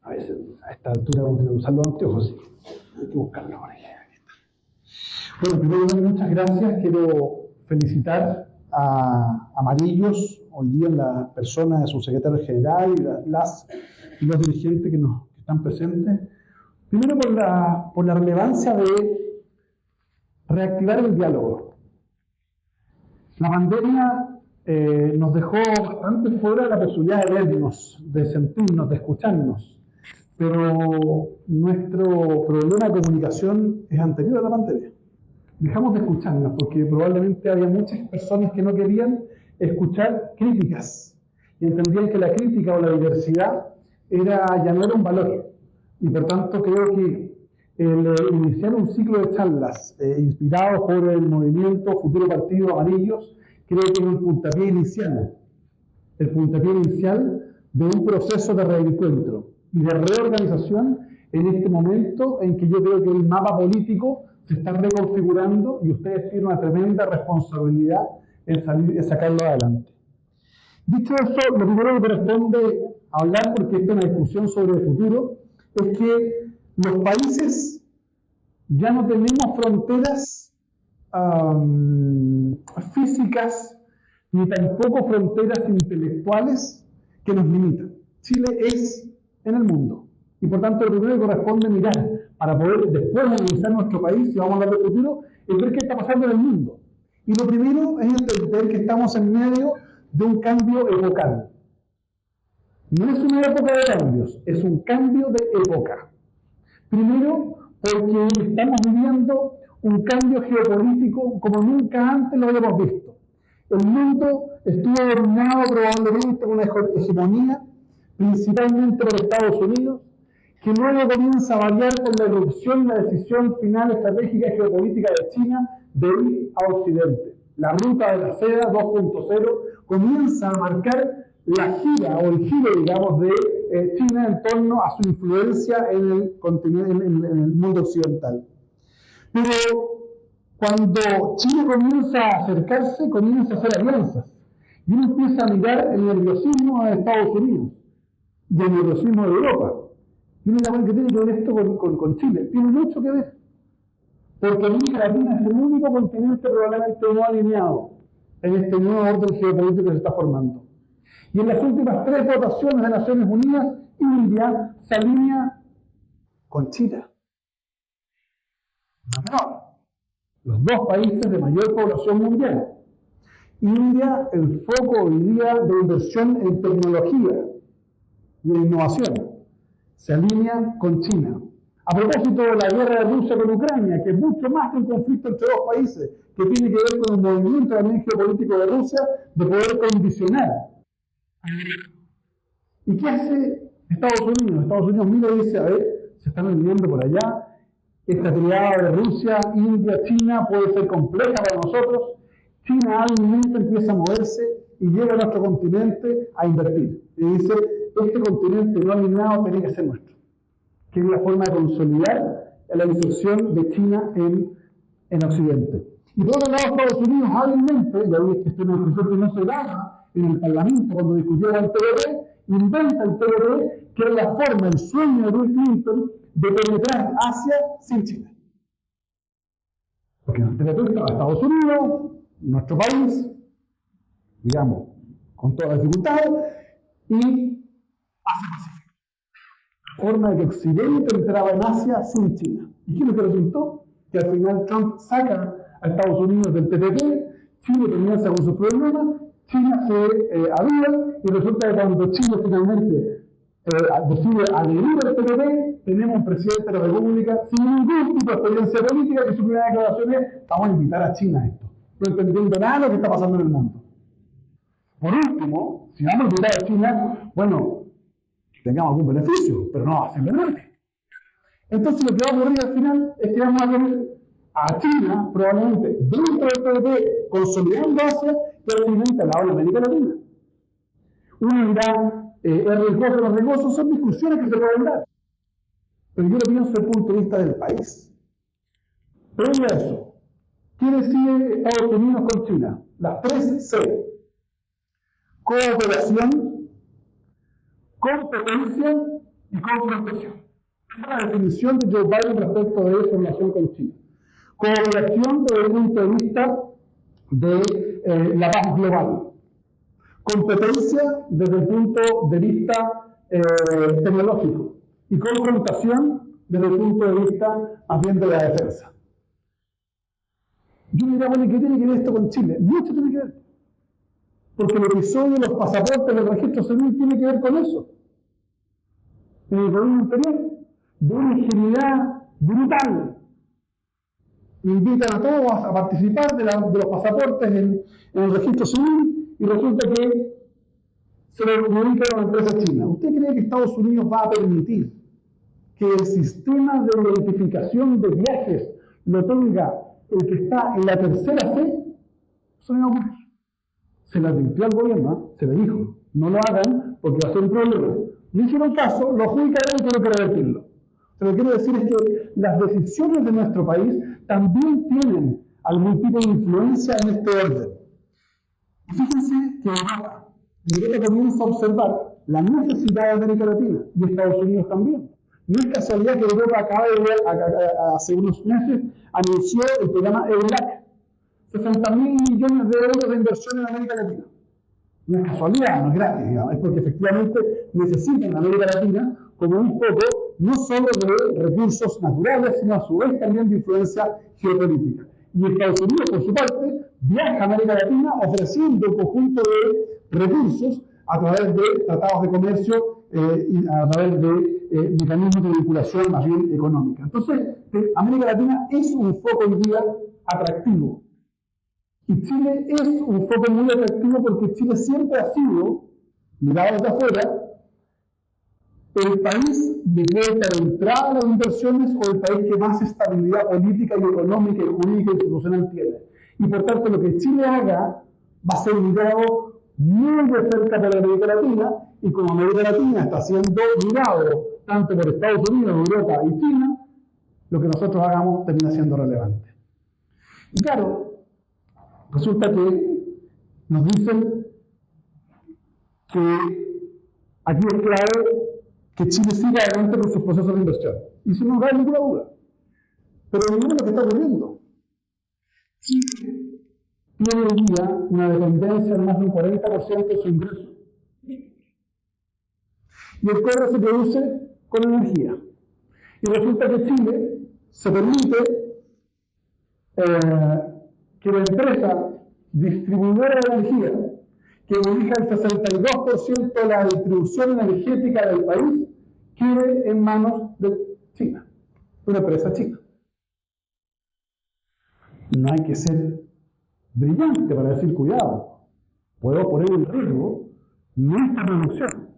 A veces, a esta altura, vamos a usar los anteojos, sí. Hay que buscarlo ahora. Bueno, primero, muchas gracias. Quiero felicitar a Amarillos, hoy día en la persona de su secretario general y los dirigentes que están presentes. Primero por la relevancia de reactivar el diálogo. La pandemia nos dejó bastante fuera de la posibilidad de vernos, de sentirnos, de escucharnos. Pero nuestro problema de comunicación es anterior a la pandemia. Dejamos de escucharnos porque probablemente había muchas personas que no querían escuchar críticas y entendían que la crítica o la diversidad ya no era un valor. Y por tanto creo que el iniciar un ciclo de charlas inspirados por el movimiento Futuro Partido Amarillos, creo que es un puntapié inicial. El puntapié inicial de un proceso de reencuentro y de reorganización en este momento en que yo creo que el mapa político se está reconfigurando y ustedes tienen una tremenda responsabilidad en sacarlo adelante. Dicho eso, lo primero que corresponde hablar, porque esta es una discusión sobre el futuro, es que los países ya no tenemos fronteras físicas ni tampoco fronteras intelectuales que nos limitan. Chile es en el mundo. Y por tanto, lo primero que corresponde mirar para poder después analizar nuestro país, si vamos a hablar del futuro, es ver qué está pasando en el mundo. Y lo primero es entender que estamos en medio de un cambio epocal. No es una época de cambios, es un cambio de época. Primero, porque estamos viviendo un cambio geopolítico como nunca antes lo habíamos visto. El mundo estuvo dominado probablemente por una hegemonía, principalmente por Estados Unidos, que luego comienza a variar con la irrupción y la decisión final estratégica y geopolítica de China de ir a Occidente. La ruta de la seda 2.0 comienza a marcar la gira o el giro, digamos, de China en torno a su influencia en el continente, en el mundo occidental. Pero cuando China comienza a acercarse, comienza a hacer alianzas. Y uno empieza a mirar el nerviosismo de Estados Unidos y el nerviosismo de Europa. Y uno dice, ¿qué tiene que ver esto con Chile? Tiene mucho que ver. Porque América Latina es el único continente probablemente no alineado en este nuevo orden geopolítico que se está formando. Y en las últimas 3 votaciones de Naciones Unidas, India se alinea con China. No, los 2 países de mayor población mundial. India, el foco hoy día de inversión en tecnología y en innovación, se alinea con China. A propósito de la guerra de Rusia con Ucrania, que es mucho más que un conflicto entre 2 países, que tiene que ver con el movimiento también geopolítico de Rusia de poder condicionar. ¿Y qué hace Estados Unidos? Estados Unidos mira y dice, a ver, se están alineando por allá, esta triada de Rusia, India, China puede ser compleja para nosotros. China hábilmente empieza a moverse y llega a nuestro continente a invertir. Y dice, este continente no alineado tiene que ser nuestro. Que es la forma de consolidar la inserción de China en Occidente. Y por otro lado, Estados Unidos hábilmente, ya veis que esto es una discusión que no se daba en el Parlamento cuando discutieron el TPP, inventa el TPP, que es la forma, el sueño de Bill Clinton de penetrar Asia sin China. Porque en el TPP estaba Estados Unidos, nuestro país, digamos, con todas las dificultades, y Asia-Pacífico. Forma de que Occidente entraba en Asia sin China. ¿Y qué es lo que resultó? Que al final Trump saca a Estados Unidos del TPP, Chile comienza con sus problemas, China se aviva, y resulta que cuando Chile finalmente decide adherir al TPP, tenemos un presidente de la República sin ningún tipo de experiencia política, que su primera declaración es: vamos a invitar a China a esto, no entendiendo nada de lo que está pasando en el mundo. Por último, si vamos a invitar a China, bueno, tengamos algún beneficio, pero no simplemente. Entonces lo que va a ocurrir al final es que vamos a tener a China, probablemente dentro del TPP, consolidando Asia, que obviamente al lado de América Latina. Uno dirá, es riesgoso o no riesgoso, son discusiones que se pueden dar. Pero yo lo pienso desde el punto de vista del país. Previo a eso, ¿qué decide Estados Unidos con China? Las 3 C. Cooperación, competencia y confrontación. Esa es la definición de Joe Biden respecto de su relación con China. Cooperación desde el punto de vista de la paz global. Competencia desde el punto de vista tecnológico. Y confrontación desde el punto de vista más bien de la defensa. Yo me diría, bueno, ¿y qué tiene que ver esto con Chile? Mucho tiene que ver. Porque el episodio de los pasaportes del registro civil tiene que ver con eso. En el gobierno anterior, de una ingenuidad brutal. Invitan a todos a participar de los pasaportes en el registro civil y resulta que se lo comunican a una empresa china. ¿Usted cree que Estados Unidos va a permitir que el sistema de identificación de viajes lo tenga el que está en la tercera C? Eso no va a ocurrir. Se le advirtió al gobierno, se le dijo, no lo hagan porque va a ser un problema. No hicieron caso, lo adjudicaron y tienen que revertirlo. Lo que quiero decir es que las decisiones de nuestro país también tienen algún tipo de influencia en este orden. Fíjense que Europa comienza a observar la necesidad de América Latina y Estados Unidos también. No es casualidad que Europa hace unos meses anunció el programa EULAC, 60.000 millones de euros de inversión en América Latina. No es casualidad, no es gratis, digamos, es porque efectivamente necesitan América Latina como un foco no solo de recursos naturales, sino a su vez también de influencia geopolítica. Y Estados Unidos, por su parte, viaja a América Latina ofreciendo un conjunto de recursos a través de tratados de comercio y a través de mecanismos de vinculación más bien económica. Entonces, América Latina es un foco hoy día atractivo. Y Chile es un foco muy atractivo porque Chile siempre ha sido, mirado desde afuera, el país de puerta de entrada a las inversiones o el país que más estabilidad política y económica y jurídica y institucional tiene. Y por tanto, lo que Chile haga va a ser mirado muy de cerca por América Latina, y como América Latina está siendo mirado tanto por Estados Unidos, Europa y China, lo que nosotros hagamos termina siendo relevante. Y claro, resulta que nos dicen que aquí es clave que Chile siga adelante con sus procesos de inversión. Y eso no cabe ninguna duda. Pero miren lo que está ocurriendo. Chile tiene hoy día una dependencia de más de un 40% de su ingreso. Y el cobre se produce con energía. Y resulta que Chile se permite que la empresa distribuidora de energía, que dirija el 62% de la distribución energética del país, quede en manos de China, una empresa china. No hay que ser brillante para decir, cuidado, puedo poner en riesgo nuestra producción.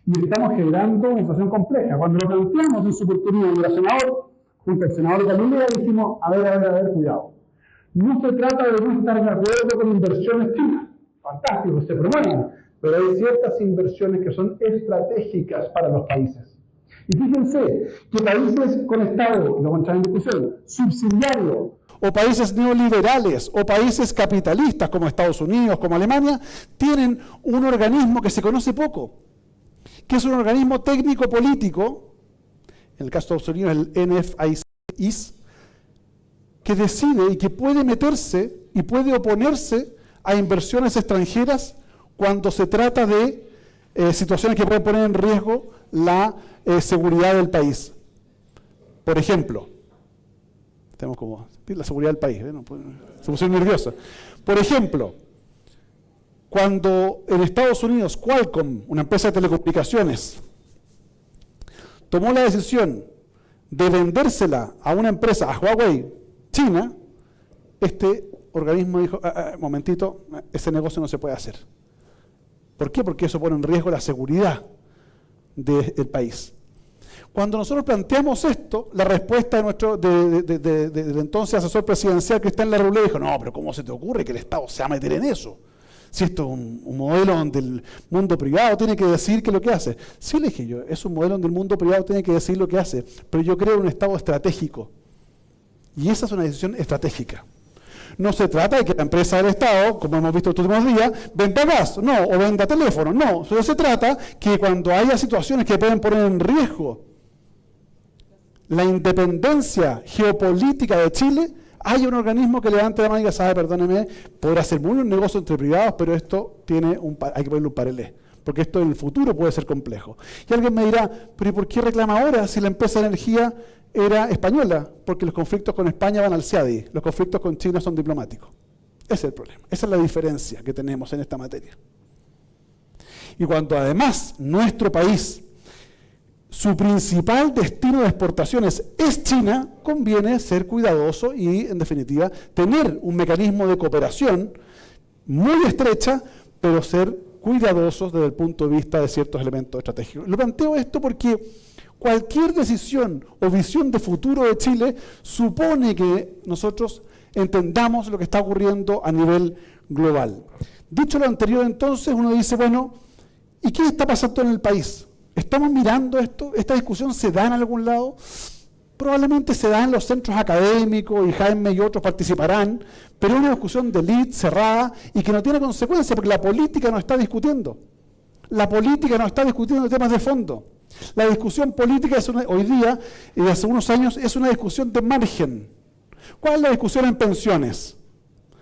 Y estamos generando una situación compleja. Cuando lo planteamos en su oportunidad, el senador, junto al senador Galilea, dijimos, a ver, cuidado. No se trata de no estar de acuerdo con inversiones chinas. Fantástico, se promueven, pero hay ciertas inversiones que son estratégicas para los países. Y fíjense que países con Estado, lo entramos en discusión, subsidiario, o países neoliberales, o países capitalistas como Estados Unidos, como Alemania, tienen un organismo que se conoce poco, que es un organismo técnico-político, en el caso de Estados Unidos el NFIS, que decide y que puede meterse y puede oponerse a inversiones extranjeras cuando se trata de situaciones que pueden poner en riesgo la seguridad del país. Por ejemplo, tenemos como la seguridad del país, se pusieron nerviosos. Por ejemplo, cuando en Estados Unidos Qualcomm, una empresa de telecomunicaciones, tomó la decisión de vendérsela a una empresa, a Huawei, China, este organismo dijo, momentito, ese negocio no se puede hacer. ¿Por qué? Porque eso pone en riesgo la seguridad del país. Cuando nosotros planteamos esto, la respuesta del entonces asesor presidencial Cristian Larroulé dijo, no, pero ¿cómo se te ocurre que el Estado se va a meter en eso? Si esto es un modelo donde el mundo privado tiene que decir qué es lo que hace. Sí, le dije yo, es un modelo donde el mundo privado tiene que decir lo que hace, pero yo creo en un Estado estratégico. Y esa es una decisión estratégica. No se trata de que la empresa del Estado, como hemos visto estos últimos días, venda gas, no, o venda teléfono, no. Solo se trata que cuando haya situaciones que pueden poner en riesgo la independencia geopolítica de Chile, hay un organismo que levante la mano y diga, sabe, perdóneme, podrá hacer muy un negocio entre privados, pero esto hay que ponerle un parelé, porque esto en el futuro puede ser complejo. Y alguien me dirá, pero ¿y por qué reclama ahora si la empresa de energía era española? Porque los conflictos con España van al CIADI, los conflictos con China son diplomáticos. Ese es el problema, esa es la diferencia que tenemos en esta materia. Y cuando además nuestro país, su principal destino de exportaciones es China, conviene ser cuidadoso y, en definitiva, tener un mecanismo de cooperación muy estrecha, pero ser cuidadosos desde el punto de vista de ciertos elementos estratégicos. Lo planteo esto porque cualquier decisión o visión de futuro de Chile supone que nosotros entendamos lo que está ocurriendo a nivel global. Dicho lo anterior, entonces, uno dice, bueno, ¿y qué está pasando en el país? ¿Estamos mirando esto? ¿Esta discusión se da en algún lado? Probablemente se da en los centros académicos y Jaime y otros participarán, pero es una discusión de élite, cerrada y que no tiene consecuencias porque la política no está discutiendo. La política no está discutiendo temas de fondo. La discusión política hoy día y hace unos años es una discusión de margen. ¿Cuál es la discusión en pensiones?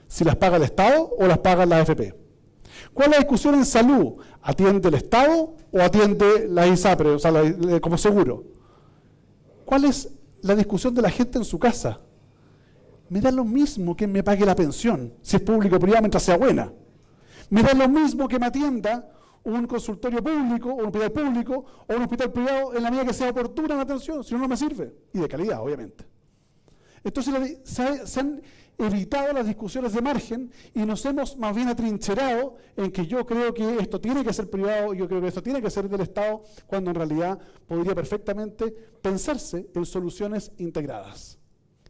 ¿Si las paga el Estado o las paga la AFP? ¿Cuál es la discusión en salud? ¿Atiende el Estado o atiende la ISAPRE, o sea, como seguro? ¿Cuál es la discusión de la gente en su casa? Me da lo mismo que me pague la pensión, si es público o privado, mientras sea buena. Me da lo mismo que me atienda un consultorio público, o un hospital público, o un hospital privado, en la medida que sea oportuna la atención, si no, no me sirve. Y de calidad, obviamente. Entonces se han evitado las discusiones de margen y nos hemos más bien atrincherado en que yo creo que esto tiene que ser privado, yo creo que esto tiene que ser del Estado, cuando en realidad podría perfectamente pensarse en soluciones integradas.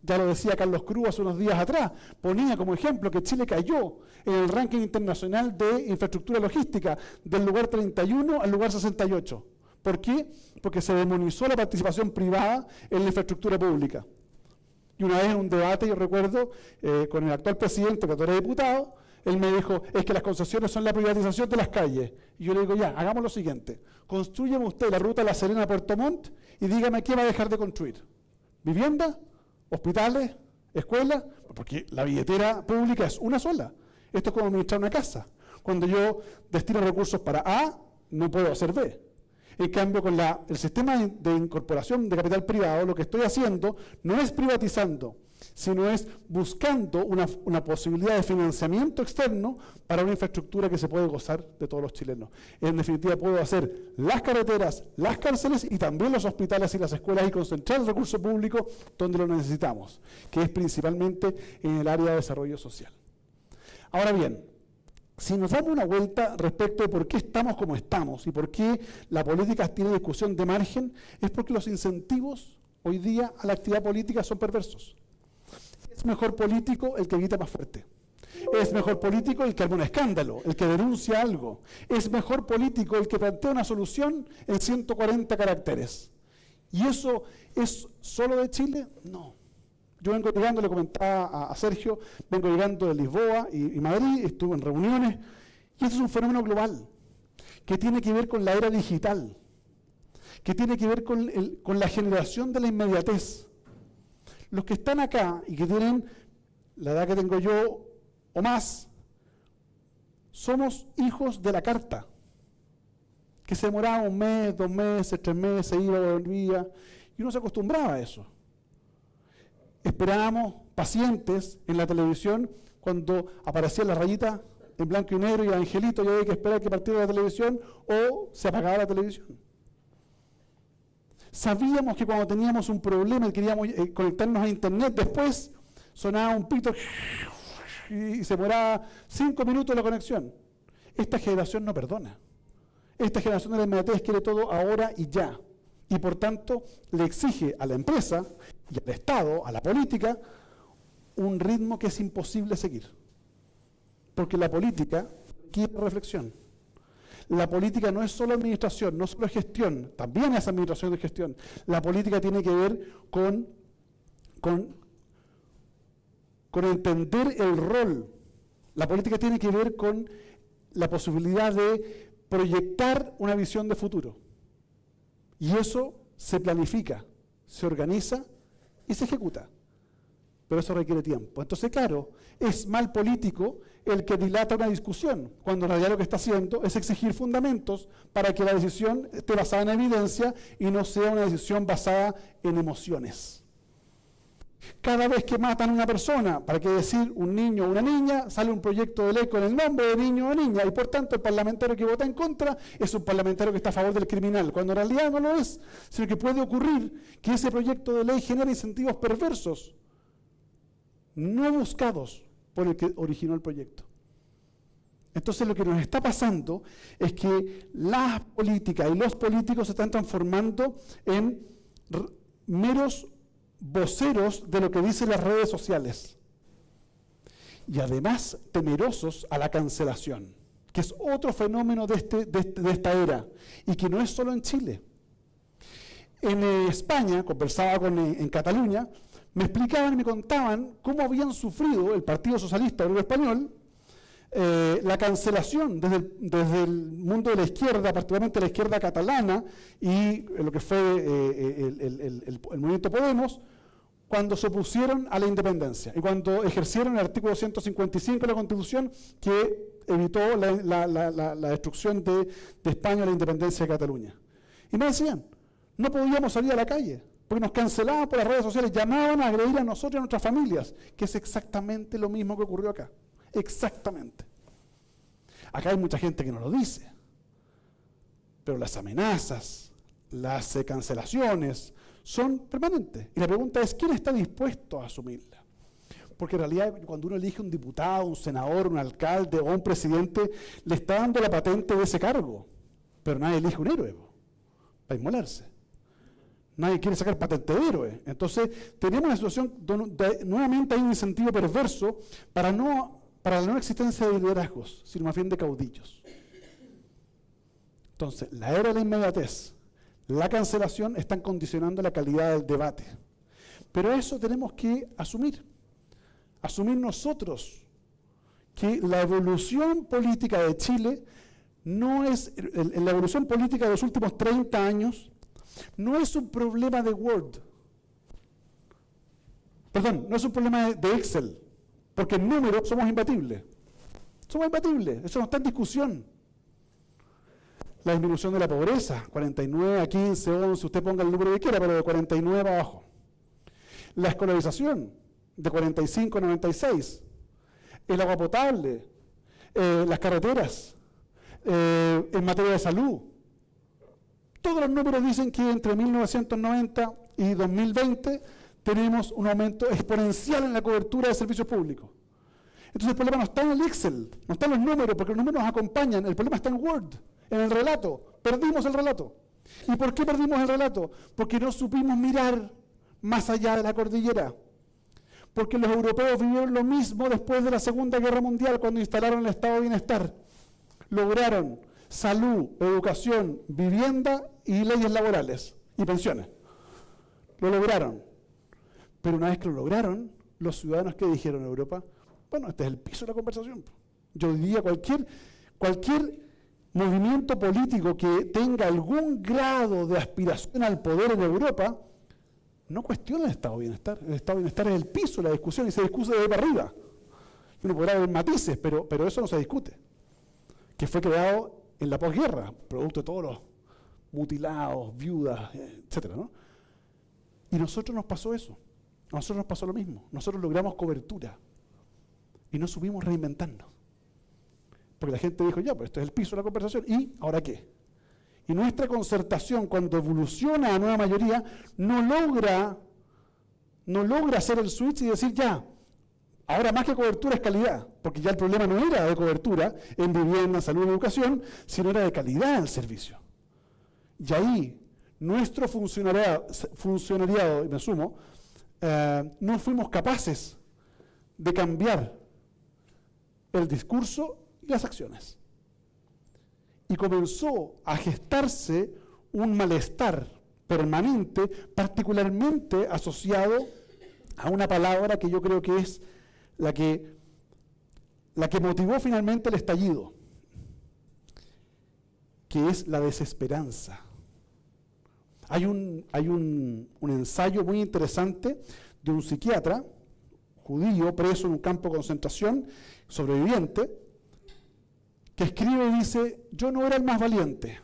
Ya lo decía Carlos Cruz hace unos días atrás, ponía como ejemplo que Chile cayó en el ranking internacional de infraestructura logística del lugar 31 al lugar 68. ¿Por qué? Porque se demonizó la participación privada en la infraestructura pública. Y una vez en un debate, yo recuerdo, con el actual presidente, cuando era diputado, él me dijo, es que las concesiones son la privatización de las calles. Y yo le digo, ya, hagamos lo siguiente, construyame usted la ruta La Serena a Puerto Montt y dígame qué va a dejar de construir. ¿Vivienda? ¿Hospitales? ¿Escuelas? Porque la billetera pública es una sola. Esto es como administrar una casa. Cuando yo destino recursos para A, no puedo hacer B. En cambio, con el sistema de incorporación de capital privado, lo que estoy haciendo no es privatizando, sino es buscando una posibilidad de financiamiento externo para una infraestructura que se puede gozar de todos los chilenos. En definitiva, puedo hacer las carreteras, las cárceles y también los hospitales y las escuelas y concentrar el recurso público donde lo necesitamos, que es principalmente en el área de desarrollo social. Ahora bien, si nos damos una vuelta respecto de por qué estamos como estamos y por qué la política tiene discusión de margen, es porque los incentivos hoy día a la actividad política son perversos. Es mejor político el que grita más fuerte. Es mejor político el que arma un escándalo, el que denuncia algo. Es mejor político el que plantea una solución en 140 caracteres. ¿Y eso es solo de Chile? No. Yo vengo llegando, le comentaba a Sergio, vengo llegando de Lisboa y Madrid, estuve en reuniones, y esto es un fenómeno global, que tiene que ver con la era digital, que tiene que ver con la generación de la inmediatez. Los que están acá y que tienen la edad que tengo yo o más, somos hijos de la carta, que se demoraba 1 mes, 2 meses, 3 meses, iba, volvía, y uno se acostumbraba a eso. Esperábamos pacientes en la televisión cuando aparecía la rayita en blanco y negro y el angelito, y había que esperar que partiera la televisión o se apagaba la televisión. Sabíamos que cuando teníamos un problema y queríamos conectarnos a internet, después sonaba un pito y se demoraba 5 minutos la conexión. Esta generación no perdona. Esta generación de la inmediatez quiere todo ahora y ya. Y por tanto le exige a la empresa y al Estado, a la política, un ritmo que es imposible seguir. Porque la política quiere reflexión. La política no es solo administración, no solo gestión, también es administración y gestión. La política tiene que ver con con entender el rol. La política tiene que ver con la posibilidad de proyectar una visión de futuro. Y eso se planifica, se organiza y se ejecuta. Pero eso requiere tiempo. Entonces, claro, es mal político el que dilata una discusión, cuando en realidad lo que está haciendo es exigir fundamentos para que la decisión esté basada en evidencia y no sea una decisión basada en emociones. Cada vez que matan a una persona, para qué decir un niño o una niña, sale un proyecto de ley con el nombre de niño o niña, y por tanto el parlamentario que vota en contra es un parlamentario que está a favor del criminal, cuando en realidad no lo es, sino que puede ocurrir que ese proyecto de ley genere incentivos perversos, no buscados por el que originó el proyecto. Entonces lo que nos está pasando es que las políticas y los políticos se están transformando en meros voceros de lo que dicen las redes sociales. Y además temerosos a la cancelación, que es otro fenómeno de esta era, y que no es solo en Chile. En España, conversaba en Cataluña, me explicaban y me contaban cómo habían sufrido el Partido Socialista Obrero Español la cancelación desde el mundo de la izquierda, particularmente la izquierda catalana y lo que fue el movimiento Podemos, cuando se opusieron a la independencia y cuando ejercieron el artículo 155 de la Constitución que evitó la destrucción de España, la independencia de Cataluña. Y me decían, no podíamos salir a la calle, porque nos cancelaban por las redes sociales, llamaban a agredir a nosotros y a nuestras familias, que es exactamente lo mismo que ocurrió acá. Exactamente. Acá hay mucha gente que no lo dice, pero las amenazas, las cancelaciones son permanentes. Y la pregunta es, ¿quién está dispuesto a asumirla? Porque en realidad cuando uno elige un diputado, un senador, un alcalde o un presidente, le está dando la patente de ese cargo, pero nadie elige un héroe para inmolarse. Nadie quiere sacar patente de héroe. Entonces, tenemos una situación donde nuevamente hay un incentivo perverso para la no existencia de liderazgos, sino más bien de caudillos. Entonces, la era de la inmediatez, la cancelación están condicionando la calidad del debate. Pero eso tenemos que asumir nosotros que la evolución política de Chile no es, la evolución política de los últimos 30 años, no es un problema de Word. Perdón, no es un problema de Excel, porque en números somos imbatibles. Somos imbatibles, eso no está en discusión. La disminución de la pobreza, 49 a 15, 11, usted ponga el número que quiera, pero de 49 para abajo. La escolarización, de 45 a 96. El agua potable, las carreteras, en materia de salud. Todos los números dicen que entre 1990 y 2020 tenemos un aumento exponencial en la cobertura de servicios públicos. Entonces el problema no está en el Excel, no está en los números, porque los números nos acompañan, el problema está en Word, en el relato. Perdimos el relato. ¿Y por qué perdimos el relato? Porque no supimos mirar más allá de la cordillera. Porque los europeos vivieron lo mismo después de la Segunda Guerra Mundial, cuando instalaron el estado de bienestar. Lograron salud, educación, vivienda y leyes laborales y pensiones. Lo lograron. Pero una vez que lo lograron, los ciudadanos que dijeron en Europa, bueno, este es el piso de la conversación. Yo diría cualquier movimiento político que tenga algún grado de aspiración al poder en Europa, no cuestiona el estado de bienestar. El estado de bienestar es el piso de la discusión y se discute de para arriba. Uno podrá ver matices, pero eso no se discute. Que fue creado en la posguerra, producto de todos los mutilados, viudas, etcétera, ¿no? Y a nosotros nos pasó eso. A nosotros nos pasó lo mismo. Nosotros logramos cobertura y no supimos reinventarnos. Porque la gente dijo, ya, pues esto es el piso de la conversación. ¿Y ahora qué? Y nuestra concertación, cuando evoluciona a nueva mayoría, no logra hacer el switch y decir, ya, ahora más que cobertura es calidad. Porque ya el problema no era de cobertura en vivienda, salud y educación, sino era de calidad en el servicio. Y ahí, nuestro funcionariado, y me sumo, no fuimos capaces de cambiar el discurso y las acciones. Y comenzó a gestarse un malestar permanente, particularmente asociado a una palabra que yo creo que es la que motivó finalmente el estallido, que es la desesperanza. Hay un ensayo muy interesante de un psiquiatra judío preso en un campo de concentración, sobreviviente, que escribe y dice: yo no era el más valiente,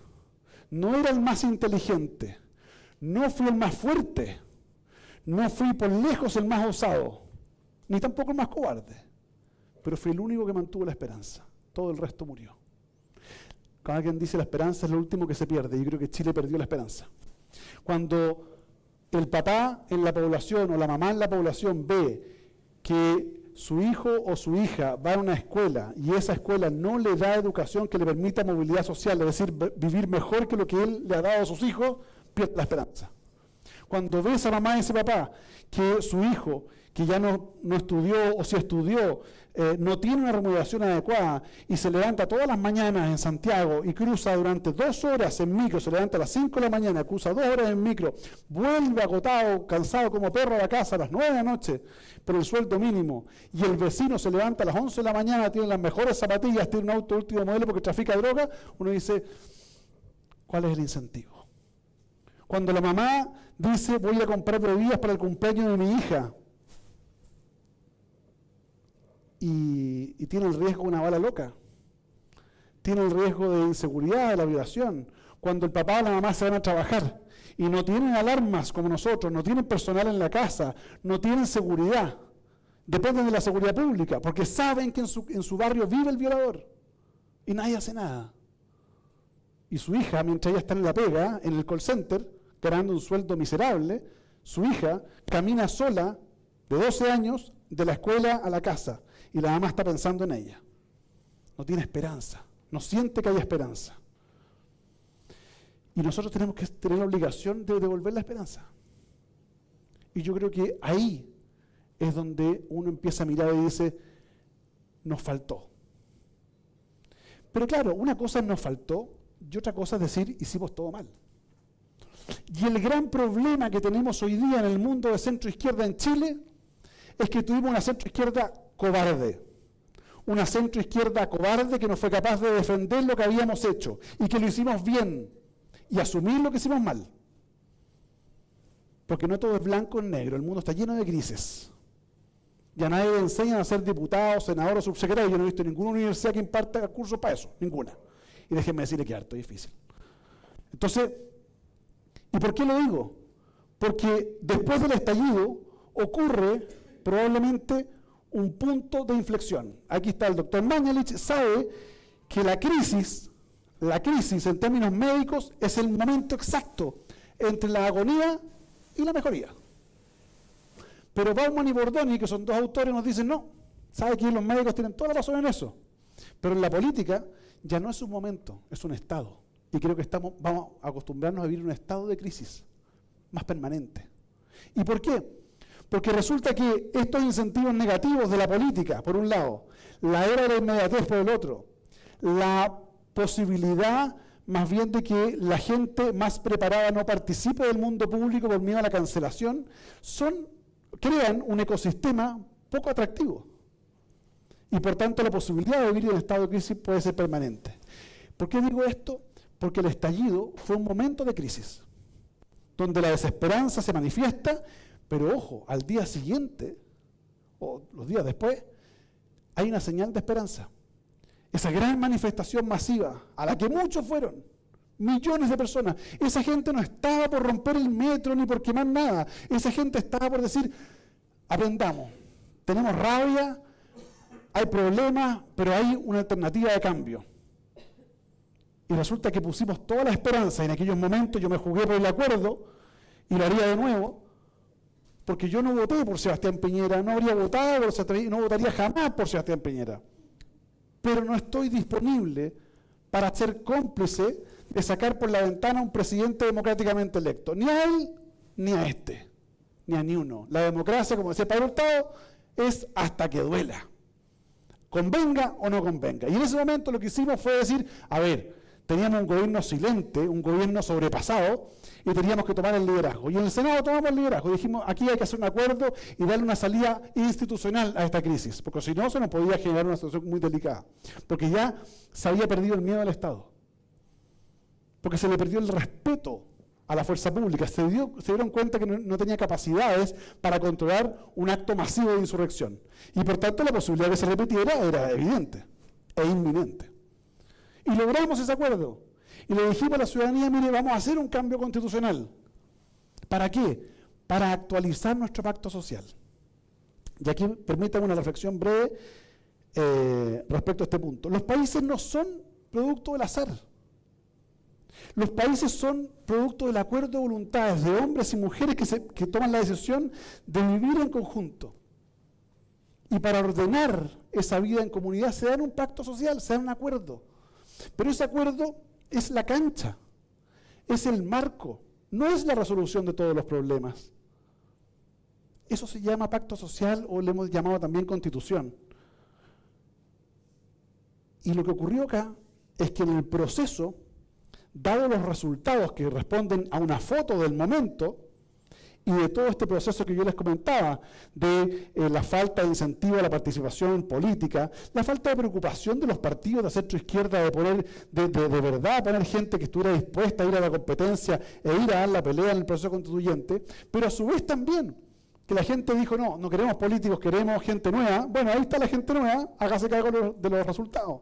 no era el más inteligente, no fui el más fuerte, no fui por lejos el más osado, ni tampoco el más cobarde, pero fui el único que mantuvo la esperanza. Todo el resto murió. Cuando alguien dice la esperanza es lo último que se pierde, yo creo que Chile perdió la esperanza. Cuando el papá en la población o la mamá en la población ve que su hijo o su hija va a una escuela y esa escuela no le da educación que le permita movilidad social, es decir, vivir mejor que lo que él le ha dado a sus hijos, pierde la esperanza. Cuando ve a esa mamá y ese papá que su hijo, que ya no estudió o si estudió, no tiene una remuneración adecuada y se levanta todas las mañanas en Santiago y cruza durante 2 horas en micro, se levanta a las 5 de la mañana, cruza 2 horas en micro, vuelve agotado, cansado como perro a la casa a las 9 de la noche, por el sueldo mínimo, y el vecino se levanta a las 11 de la mañana, tiene las mejores zapatillas, tiene un auto último modelo porque trafica droga, uno dice, ¿cuál es el incentivo? Cuando la mamá dice, voy a comprar bebidas para el cumpleaños de mi hija, y tiene el riesgo de una bala loca, tiene el riesgo de inseguridad, de la violación. Cuando el papá o la mamá se van a trabajar y no tienen alarmas como nosotros, no tienen personal en la casa, no tienen seguridad, dependen de la seguridad pública, porque saben que en su barrio vive el violador y nadie hace nada. Y su hija, mientras ella está en la pega, en el call center, ganando un sueldo miserable, su hija camina sola, de 12 años, de la escuela a la casa, y la mamá está pensando en ella. No tiene esperanza, no siente que haya esperanza. Y nosotros tenemos que tener la obligación de devolver la esperanza. Y yo creo que ahí es donde uno empieza a mirar y dice, nos faltó. Pero claro, una cosa es nos faltó y otra cosa es decir, hicimos todo mal. Y el gran problema que tenemos hoy día en el mundo de centro-izquierda en Chile es que tuvimos una centro-izquierda cobarde. Una centro-izquierda cobarde que no fue capaz de defender lo que habíamos hecho y que lo hicimos bien y asumir lo que hicimos mal. Porque no todo es blanco o negro, el mundo está lleno de grises. Y a nadie le enseñan a ser diputado, senador o subsecretario. Yo no he visto ninguna universidad que imparta cursos para eso, ninguna. Y déjenme decirle que es harto difícil. Entonces, ¿y por qué lo digo? Porque después del estallido ocurre probablemente un punto de inflexión. Aquí está el doctor Mañalich, sabe que la crisis en términos médicos es el momento exacto entre la agonía y la mejoría. Pero Bauman y Bordoni, que son 2 autores, nos dicen no, sabe que los médicos tienen toda la razón en eso. Pero en la política ya no es un momento, es un estado. Y creo que vamos a acostumbrarnos a vivir un estado de crisis más permanente. ¿Y por qué? Porque resulta que estos incentivos negativos de la política, por un lado, la era de la inmediatez por el otro, la posibilidad más bien de que la gente más preparada no participe del mundo público por miedo a la cancelación, crean un ecosistema poco atractivo. Y por tanto la posibilidad de vivir en estado de crisis puede ser permanente. ¿Por qué digo esto? Porque el estallido fue un momento de crisis, donde la desesperanza se manifiesta, pero ojo, al día siguiente, o los días después, hay una señal de esperanza. Esa gran manifestación masiva, a la que muchos fueron, millones de personas, esa gente no estaba por romper el metro ni por quemar nada, esa gente estaba por decir, aprendamos, tenemos rabia, hay problemas, pero hay una alternativa de cambio. Y resulta que pusimos toda la esperanza, y en aquellos momentos yo me jugué por el acuerdo, y lo haría de nuevo, porque yo no voté por Sebastián Piñera, no habría votado por Sebastián, no votaría jamás por Sebastián Piñera. Pero no estoy disponible para ser cómplice de sacar por la ventana a un presidente democráticamente electo. Ni a él, ni a este, ni a ni uno. La democracia, como decía Pablo Hurtado, es hasta que duela. Convenga o no convenga. Y en ese momento lo que hicimos fue decir, a ver, teníamos un gobierno silente, un gobierno sobrepasado, y teníamos que tomar el liderazgo. Y en el Senado tomamos el liderazgo. Dijimos, aquí hay que hacer un acuerdo y darle una salida institucional a esta crisis, porque si no, se nos podía generar una situación muy delicada. Porque ya se había perdido el miedo al Estado. Porque se le perdió el respeto a la fuerza pública. Se dieron cuenta que no tenía capacidades para controlar un acto masivo de insurrección. Y por tanto, la posibilidad de que se repitiera era evidente e inminente. Y logramos ese acuerdo. Y le dijimos a la ciudadanía, mire, vamos a hacer un cambio constitucional. ¿Para qué? Para actualizar nuestro pacto social. Y aquí permítanme una reflexión breve respecto a este punto. Los países no son producto del azar. Los países son producto del acuerdo de voluntades de hombres y mujeres que toman la decisión de vivir en conjunto. Y para ordenar esa vida en comunidad se dan un pacto social, se dan un acuerdo. Pero ese acuerdo es la cancha, es el marco, no es la resolución de todos los problemas. Eso se llama pacto social o le hemos llamado también constitución. Y lo que ocurrió acá es que en el proceso, dado los resultados que responden a una foto del momento, y de todo este proceso que yo les comentaba, de la falta de incentivo a la participación política, la falta de preocupación de los partidos de centro-izquierda de verdad poner gente que estuviera dispuesta a ir a la competencia e ir a dar la pelea en el proceso constituyente, pero a su vez también que la gente dijo, no queremos políticos, queremos gente nueva. Bueno, ahí está la gente nueva, hágase cargo de los resultados.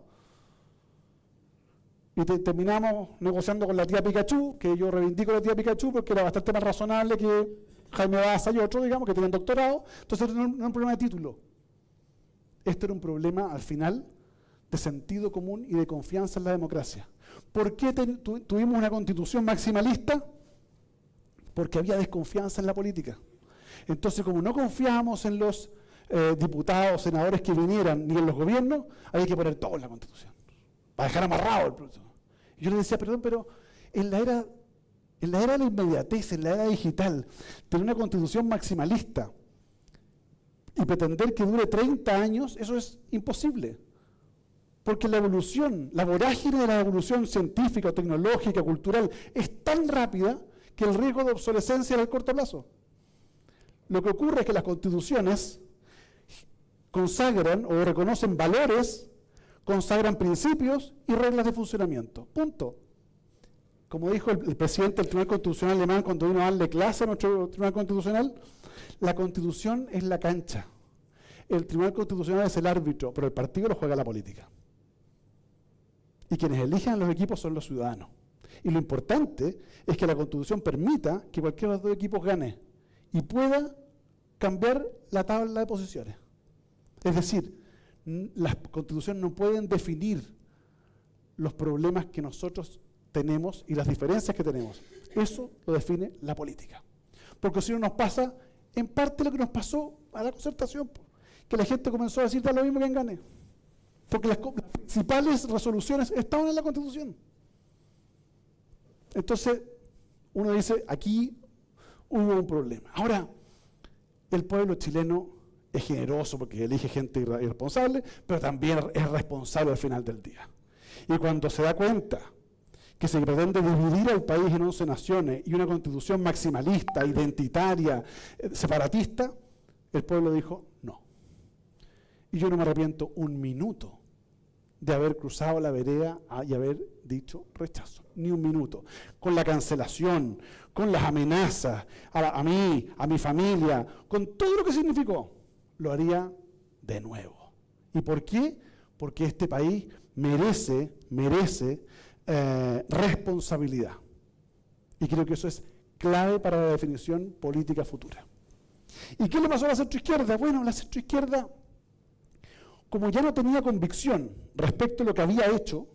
Y terminamos negociando con la tía Pikachu, que yo reivindico a la tía Pikachu porque era bastante más razonable que Jaime Baza y otros, digamos, que tenían doctorado. Entonces no era un problema de título. Esto era un problema, al final, de sentido común y de confianza en la democracia. ¿Por qué tuvimos una constitución maximalista? Porque había desconfianza en la política. Entonces, como no confiábamos en los diputados, senadores que vinieran, ni en los gobiernos, había que poner todo en la constitución, para dejar amarrado el proceso. Y yo le decía, perdón, pero en la era de la inmediatez, en la era digital, tener una constitución maximalista y pretender que dure 30 años, eso es imposible. Porque la evolución, la vorágine de la evolución científica, tecnológica, cultural, es tan rápida que el riesgo de obsolescencia es a corto plazo. Lo que ocurre es que las constituciones consagran o reconocen valores, consagran principios y reglas de funcionamiento. Punto. Como dijo el presidente del Tribunal Constitucional alemán cuando vino a darle clase a nuestro Tribunal Constitucional, la Constitución es la cancha. El Tribunal Constitucional es el árbitro, pero el partido lo juega la política. Y quienes eligen a los equipos son los ciudadanos. Y lo importante es que la Constitución permita que cualquiera de los dos equipos gane y pueda cambiar la tabla de posiciones. Es decir, las constituciones no pueden definir los problemas que nosotros tenemos y las diferencias que tenemos. Eso lo define la política. Porque si no nos pasa, en parte lo que nos pasó a la concertación, que la gente comenzó a decir, da lo mismo quien gane. Porque las principales resoluciones estaban en la Constitución. Entonces, uno dice, aquí hubo un problema. Ahora, el pueblo chileno es generoso porque elige gente irresponsable, pero también es responsable al final del día. Y cuando se da cuenta que se pretende dividir al país en 11 naciones y una constitución maximalista, identitaria, separatista, el pueblo dijo no. Y yo no me arrepiento un minuto de haber cruzado la vereda y haber dicho rechazo, ni un minuto. Con la cancelación, con las amenazas, a mí, a mi familia, con todo lo que significó, lo haría de nuevo. ¿Y por qué? Porque este país merece responsabilidad. Y creo que eso es clave para la definición política futura. ¿Y qué le pasó a la centroizquierda? Bueno, la centroizquierda, como ya no tenía convicción respecto a lo que había hecho,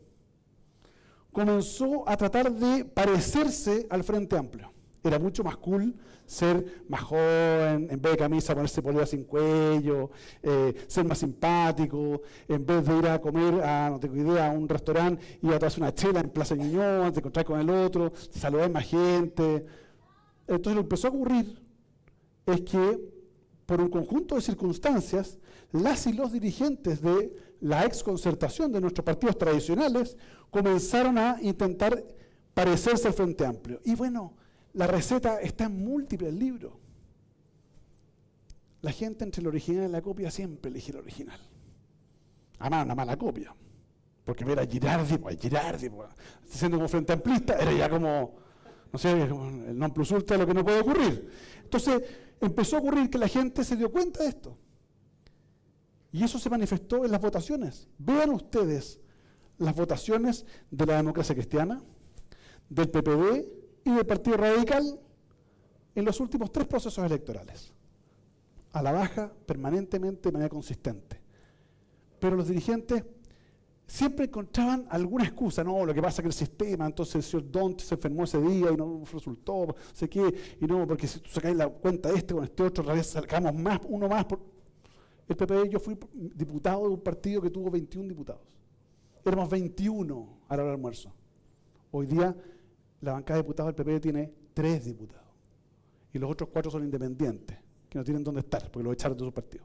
comenzó a tratar de parecerse al Frente Amplio. Era mucho más cool ser más joven, en vez de camisa ponerse polera sin cuello, ser más simpático, en vez de ir a comer no tengo idea, a un restaurante, ir a tomarse una chela en Plaza Ñuñoa, te encontrar con el otro, saludar más gente. Entonces lo que empezó a ocurrir es que por un conjunto de circunstancias, las y los dirigentes de la exconcertación de nuestros partidos tradicionales, comenzaron a intentar parecerse al Frente Amplio. Y bueno, la receta está en múltiples libros. La gente entre el original y la copia siempre elige el original. Además, una mala copia. Porque ver a Girardi, siendo como Frente Amplista, era ya como, no sé, como el non plus ultra de lo que no puede ocurrir. Entonces, empezó a ocurrir que la gente se dio cuenta de esto. Y eso se manifestó en las votaciones. Vean ustedes las votaciones de la Democracia Cristiana, del PPD y del Partido Radical en los últimos 3 procesos electorales. A la baja, permanentemente, de manera consistente. Pero los dirigentes siempre encontraban alguna excusa. No, lo que pasa es que el sistema, entonces el señor Dont se enfermó ese día y no resultó, no sé qué, y no, porque si tú sacáis la cuenta de este con este otro, otra vez sacamos más, uno más. El PPD, yo fui diputado de un partido que tuvo 21 diputados. Éramos 21 a la hora del almuerzo. Hoy día, la bancada de diputados del PPD tiene 3 diputados. Y los otros 4 son independientes, que no tienen dónde estar, porque los echaron de su partido.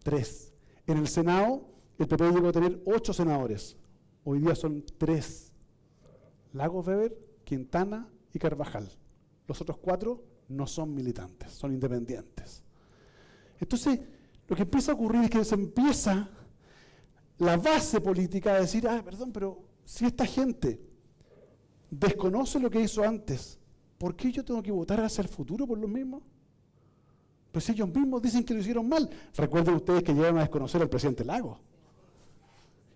3. En el Senado, el PP llegó a tener 8 senadores. Hoy día son 3. Lagos Weber, Quintana y Carvajal. Los otros 4 no son militantes, son independientes. Entonces, lo que empieza a ocurrir es que se empieza la base política a decir, perdón, pero si esta gente desconoce lo que hizo antes, ¿por qué yo tengo que votar hacia el futuro por los mismos? Pues ellos mismos dicen que lo hicieron mal. Recuerden ustedes que llegaron a desconocer al presidente Lagos.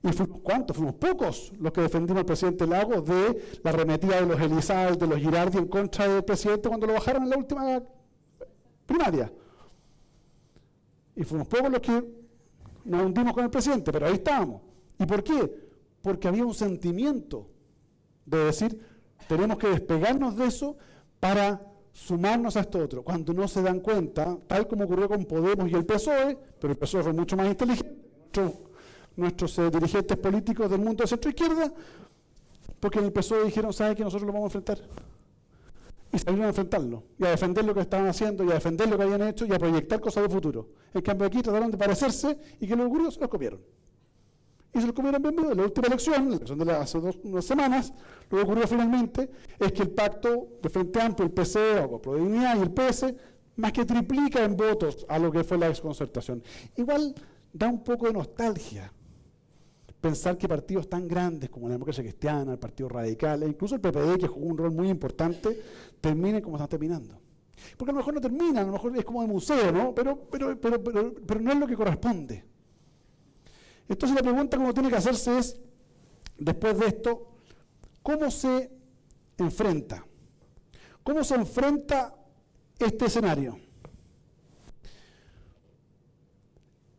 ¿Y fuimos cuántos? Fuimos pocos los que defendimos al presidente Lagos de la arremetida de los Elizalde, de los Girardi en contra del presidente cuando lo bajaron en la última primaria. Y fuimos pocos los que nos hundimos con el presidente, pero ahí estábamos. ¿Y por qué? Porque había un sentimiento de decir, tenemos que despegarnos de eso para sumarnos a esto otro. Cuando no se dan cuenta, tal como ocurrió con Podemos y el PSOE, pero el PSOE fue mucho más inteligente, nuestros dirigentes políticos del mundo de centro-izquierda, porque en el PSOE dijeron, ¿sabe que nosotros lo vamos a enfrentar? Y salieron a enfrentarlo, y a defender lo que estaban haciendo, y a defender lo que habían hecho, y a proyectar cosas de futuro. En cambio aquí trataron de parecerse, y que lo ocurrió, se los copiaron. Y se los comieron bien vivo. En la última elección, la elección de hace unas semanas, lo que ocurrió finalmente es que el pacto de Frente Amplio, el PC, o Prodignidad y el PS, más que triplica en votos a lo que fue la exconcertación. Igual da un poco de nostalgia pensar que partidos tan grandes como la Democracia Cristiana, el Partido Radical, e incluso el PPD, que jugó un rol muy importante, terminen como están terminando. Porque a lo mejor no terminan, a lo mejor es como de museo, ¿no? Pero no es lo que corresponde. Entonces la pregunta que uno tiene que hacerse es, después de esto, ¿cómo se enfrenta? ¿Cómo se enfrenta este escenario?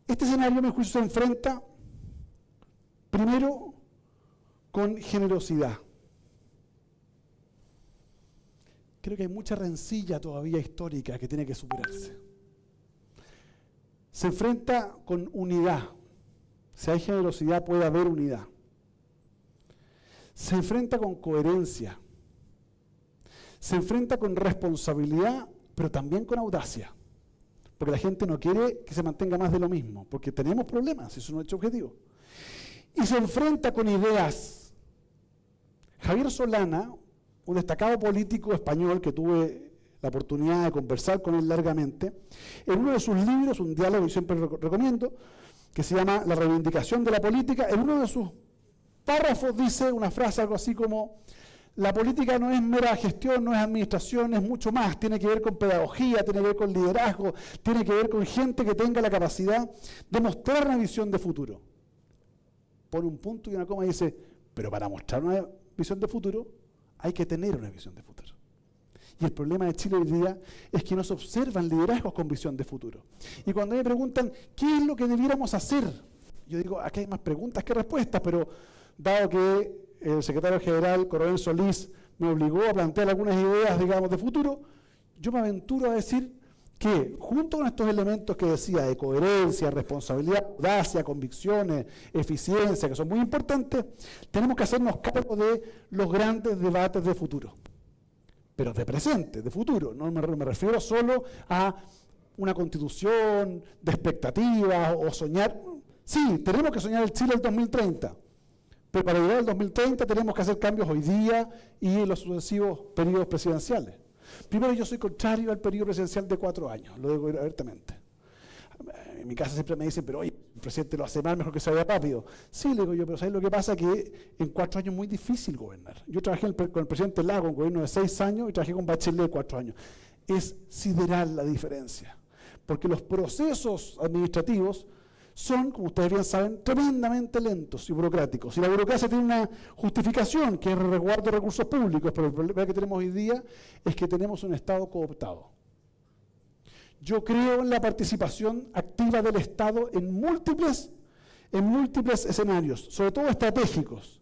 Este escenario, a mi juicio, se enfrenta primero con generosidad. Creo que hay mucha rencilla todavía histórica que tiene que superarse. Se enfrenta con unidad. Si hay generosidad, puede haber unidad. Se enfrenta con coherencia. Se enfrenta con responsabilidad, pero también con audacia. Porque la gente no quiere que se mantenga más de lo mismo, porque tenemos problemas, eso es nuestro objetivo. Y se enfrenta con ideas. Javier Solana, un destacado político español que tuve la oportunidad de conversar con él largamente, en uno de sus libros, un diálogo que siempre recomiendo, que se llama La reivindicación de la política, en uno de sus párrafos dice una frase algo así como, la política no es mera gestión, no es administración, es mucho más, tiene que ver con pedagogía, tiene que ver con liderazgo, tiene que ver con gente que tenga la capacidad de mostrar una visión de futuro. Pone un punto y una coma y dice, pero para mostrar una visión de futuro hay que tener una visión de futuro. Y el problema de Chile hoy día es que no se observan liderazgos con visión de futuro. Y cuando me preguntan, ¿qué es lo que debiéramos hacer? Yo digo, aquí hay más preguntas que respuestas, pero dado que el secretario general, Coronel Solís, me obligó a plantear algunas ideas, digamos, de futuro, yo me aventuro a decir que, junto con estos elementos que decía de coherencia, responsabilidad, audacia, convicciones, eficiencia, que son muy importantes, tenemos que hacernos cargo de los grandes debates de futuro. Pero de presente, de futuro. No me refiero solo a una constitución de expectativas o soñar. Sí, tenemos que soñar el Chile del 2030, pero para llegar al 2030 tenemos que hacer cambios hoy día y en los sucesivos periodos presidenciales. Primero, yo soy contrario al periodo presidencial de 4 años, lo digo abiertamente. En mi casa siempre me dicen, pero oye, el presidente lo hace mal, mejor que se vaya rápido. Sí, le digo yo, pero ¿sabes lo que pasa? Que en 4 años es muy difícil gobernar. Yo trabajé con el presidente Lago, un gobierno de 6 años, y trabajé con Bachelet 4 años. Es sideral la diferencia, porque los procesos administrativos son, como ustedes bien saben, tremendamente lentos y burocráticos. Y la burocracia tiene una justificación, que es el resguardo de recursos públicos, pero el problema que tenemos hoy día es que tenemos un Estado cooptado. Yo creo en la participación activa del Estado en múltiples escenarios, sobre todo estratégicos,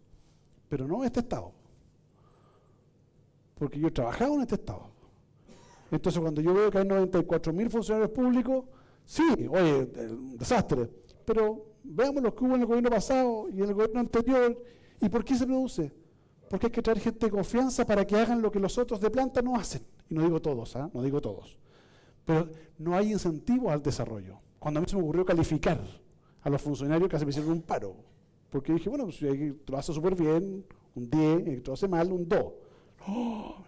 pero no en este Estado. Porque yo he trabajado en este Estado. Entonces, cuando yo veo que hay 94.000 funcionarios públicos, sí, oye, un desastre, pero veamos lo que hubo en el gobierno pasado y en el gobierno anterior. ¿Y por qué se produce? Porque hay que traer gente de confianza para que hagan lo que los otros de planta no hacen. Y no digo todos, no digo todos. Pero no hay incentivos al desarrollo. Cuando a mí se me ocurrió calificar a los funcionarios, casi me hicieron un paro. Porque dije, bueno, pues si lo hace súper bien, un 10, y lo hace mal, un 2. ¡Oh!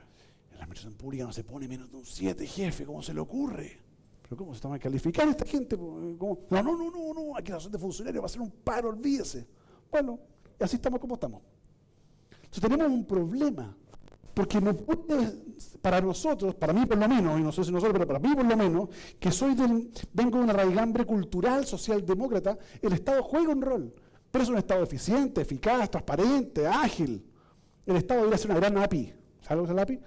En la administración pública no se pone menos de un 7, jefe, ¿cómo se le ocurre? ¿Pero cómo se está mal calificar esta gente? ¿Cómo? No, aquí la asociación de funcionarios va a ser un paro, olvídese. Bueno, y así estamos como estamos. Entonces tenemos un problema. Porque no puede, para nosotros, para mí por lo menos, y no sé si nosotros, pero para mí por lo menos, que vengo de una raigambre cultural, socialdemócrata, el Estado juega un rol, pero es un Estado eficiente, eficaz, transparente, ágil. El Estado debería ser una gran API. ¿Sabes lo que es la API?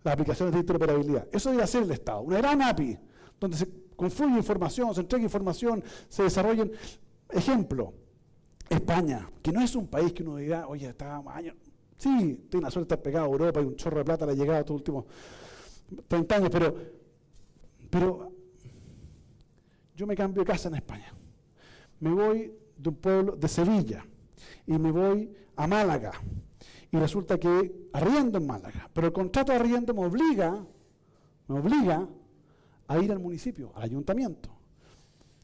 Las aplicaciones de interoperabilidad. Eso debería ser el Estado, una gran API, donde se confluye información, se entrega información, se desarrollen. Ejemplo, España, que no es un país que uno diga, oye, está años. Sí, tiene la suerte de estar pegado a Europa y un chorro de plata le ha llegado estos últimos 30 años, pero yo me cambio de casa en España. Me voy de un pueblo de Sevilla y me voy a Málaga. Y resulta que arriendo en Málaga, pero el contrato de arriendo me obliga a ir al municipio, al ayuntamiento,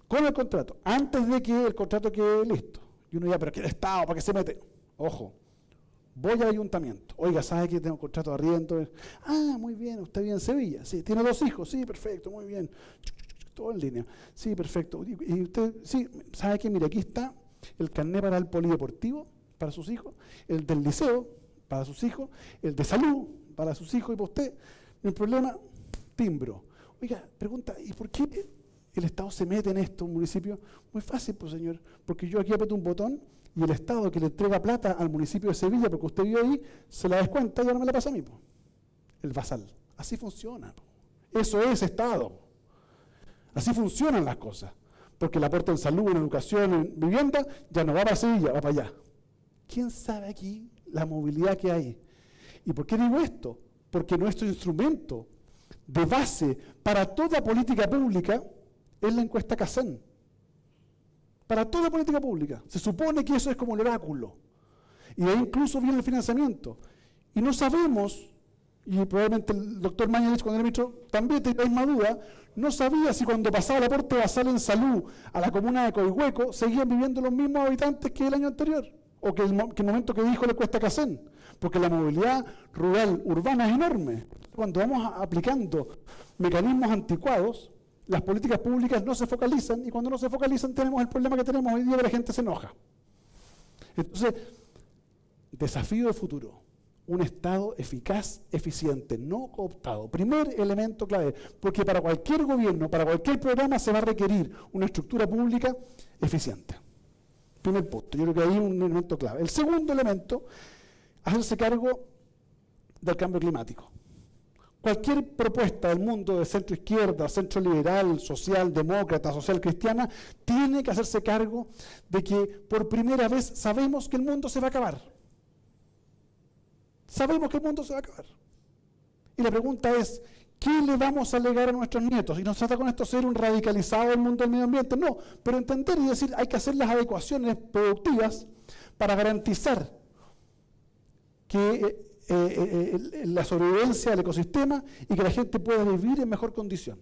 con el contrato, antes de que el contrato quede listo. Y uno ya, pero ¿qué el Estado? ¿Para qué se mete? Ojo. Voy al ayuntamiento. Oiga, ¿sabe que tengo contrato de arriendo? Ah, muy bien, usted vive en Sevilla. Sí, tiene 2 hijos. Sí, perfecto, muy bien. Todo en línea. Sí, perfecto. Y usted, sí, ¿sabe que? Mire, aquí está el carnet para el polideportivo, para sus hijos, el del liceo, para sus hijos, el de salud, para sus hijos y para usted. El problema, timbro. Oiga, pregunta, ¿y por qué el Estado se mete en esto, un municipio? Muy fácil, pues señor, porque yo aquí aprieto un botón y el Estado que le entrega plata al municipio de Sevilla, porque usted vive ahí, se la descuenta y ahora me la pasa a mí, po. El basal. Así funciona, po. Eso es Estado, po. Así funcionan las cosas, porque el aporte en salud, en educación, en vivienda, ya no va para Sevilla, va para allá. ¿Quién sabe aquí la movilidad que hay? ¿Y por qué digo esto? Porque nuestro instrumento de base para toda política pública es la encuesta Kaizen. Para toda política pública. Se supone que eso es como el oráculo. Y de ahí incluso viene el financiamiento. Y no sabemos, y probablemente el doctor Mañalich, cuando era ministro, también tenía la misma duda, no sabía si cuando pasaba el aporte basal en salud a la comuna de Coihueco, seguían viviendo los mismos habitantes que el año anterior, o que el momento que dijo la encuesta Kaizen. Porque la movilidad rural urbana es enorme. Cuando vamos aplicando mecanismos anticuados, las políticas públicas no se focalizan, y cuando no se focalizan tenemos el problema que tenemos hoy día, que la gente se enoja. Entonces, desafío de futuro, un Estado eficaz, eficiente, no cooptado. Primer elemento clave, porque para cualquier gobierno, para cualquier programa se va a requerir una estructura pública eficiente. Primer punto, yo creo que ahí hay un elemento clave. El segundo elemento, hacerse cargo del cambio climático. Cualquier propuesta del mundo de centro izquierda, centro liberal, social demócrata, social cristiana, tiene que hacerse cargo de que por primera vez sabemos que el mundo se va a acabar. Sabemos que el mundo se va a acabar. Y la pregunta es, ¿qué le vamos a legar a nuestros nietos? Y no se trata con esto de ser un radicalizado del mundo del medio ambiente, no, pero entender y decir, hay que hacer las adecuaciones productivas para garantizar que la sobrevivencia del ecosistema y que la gente pueda vivir en mejor condición.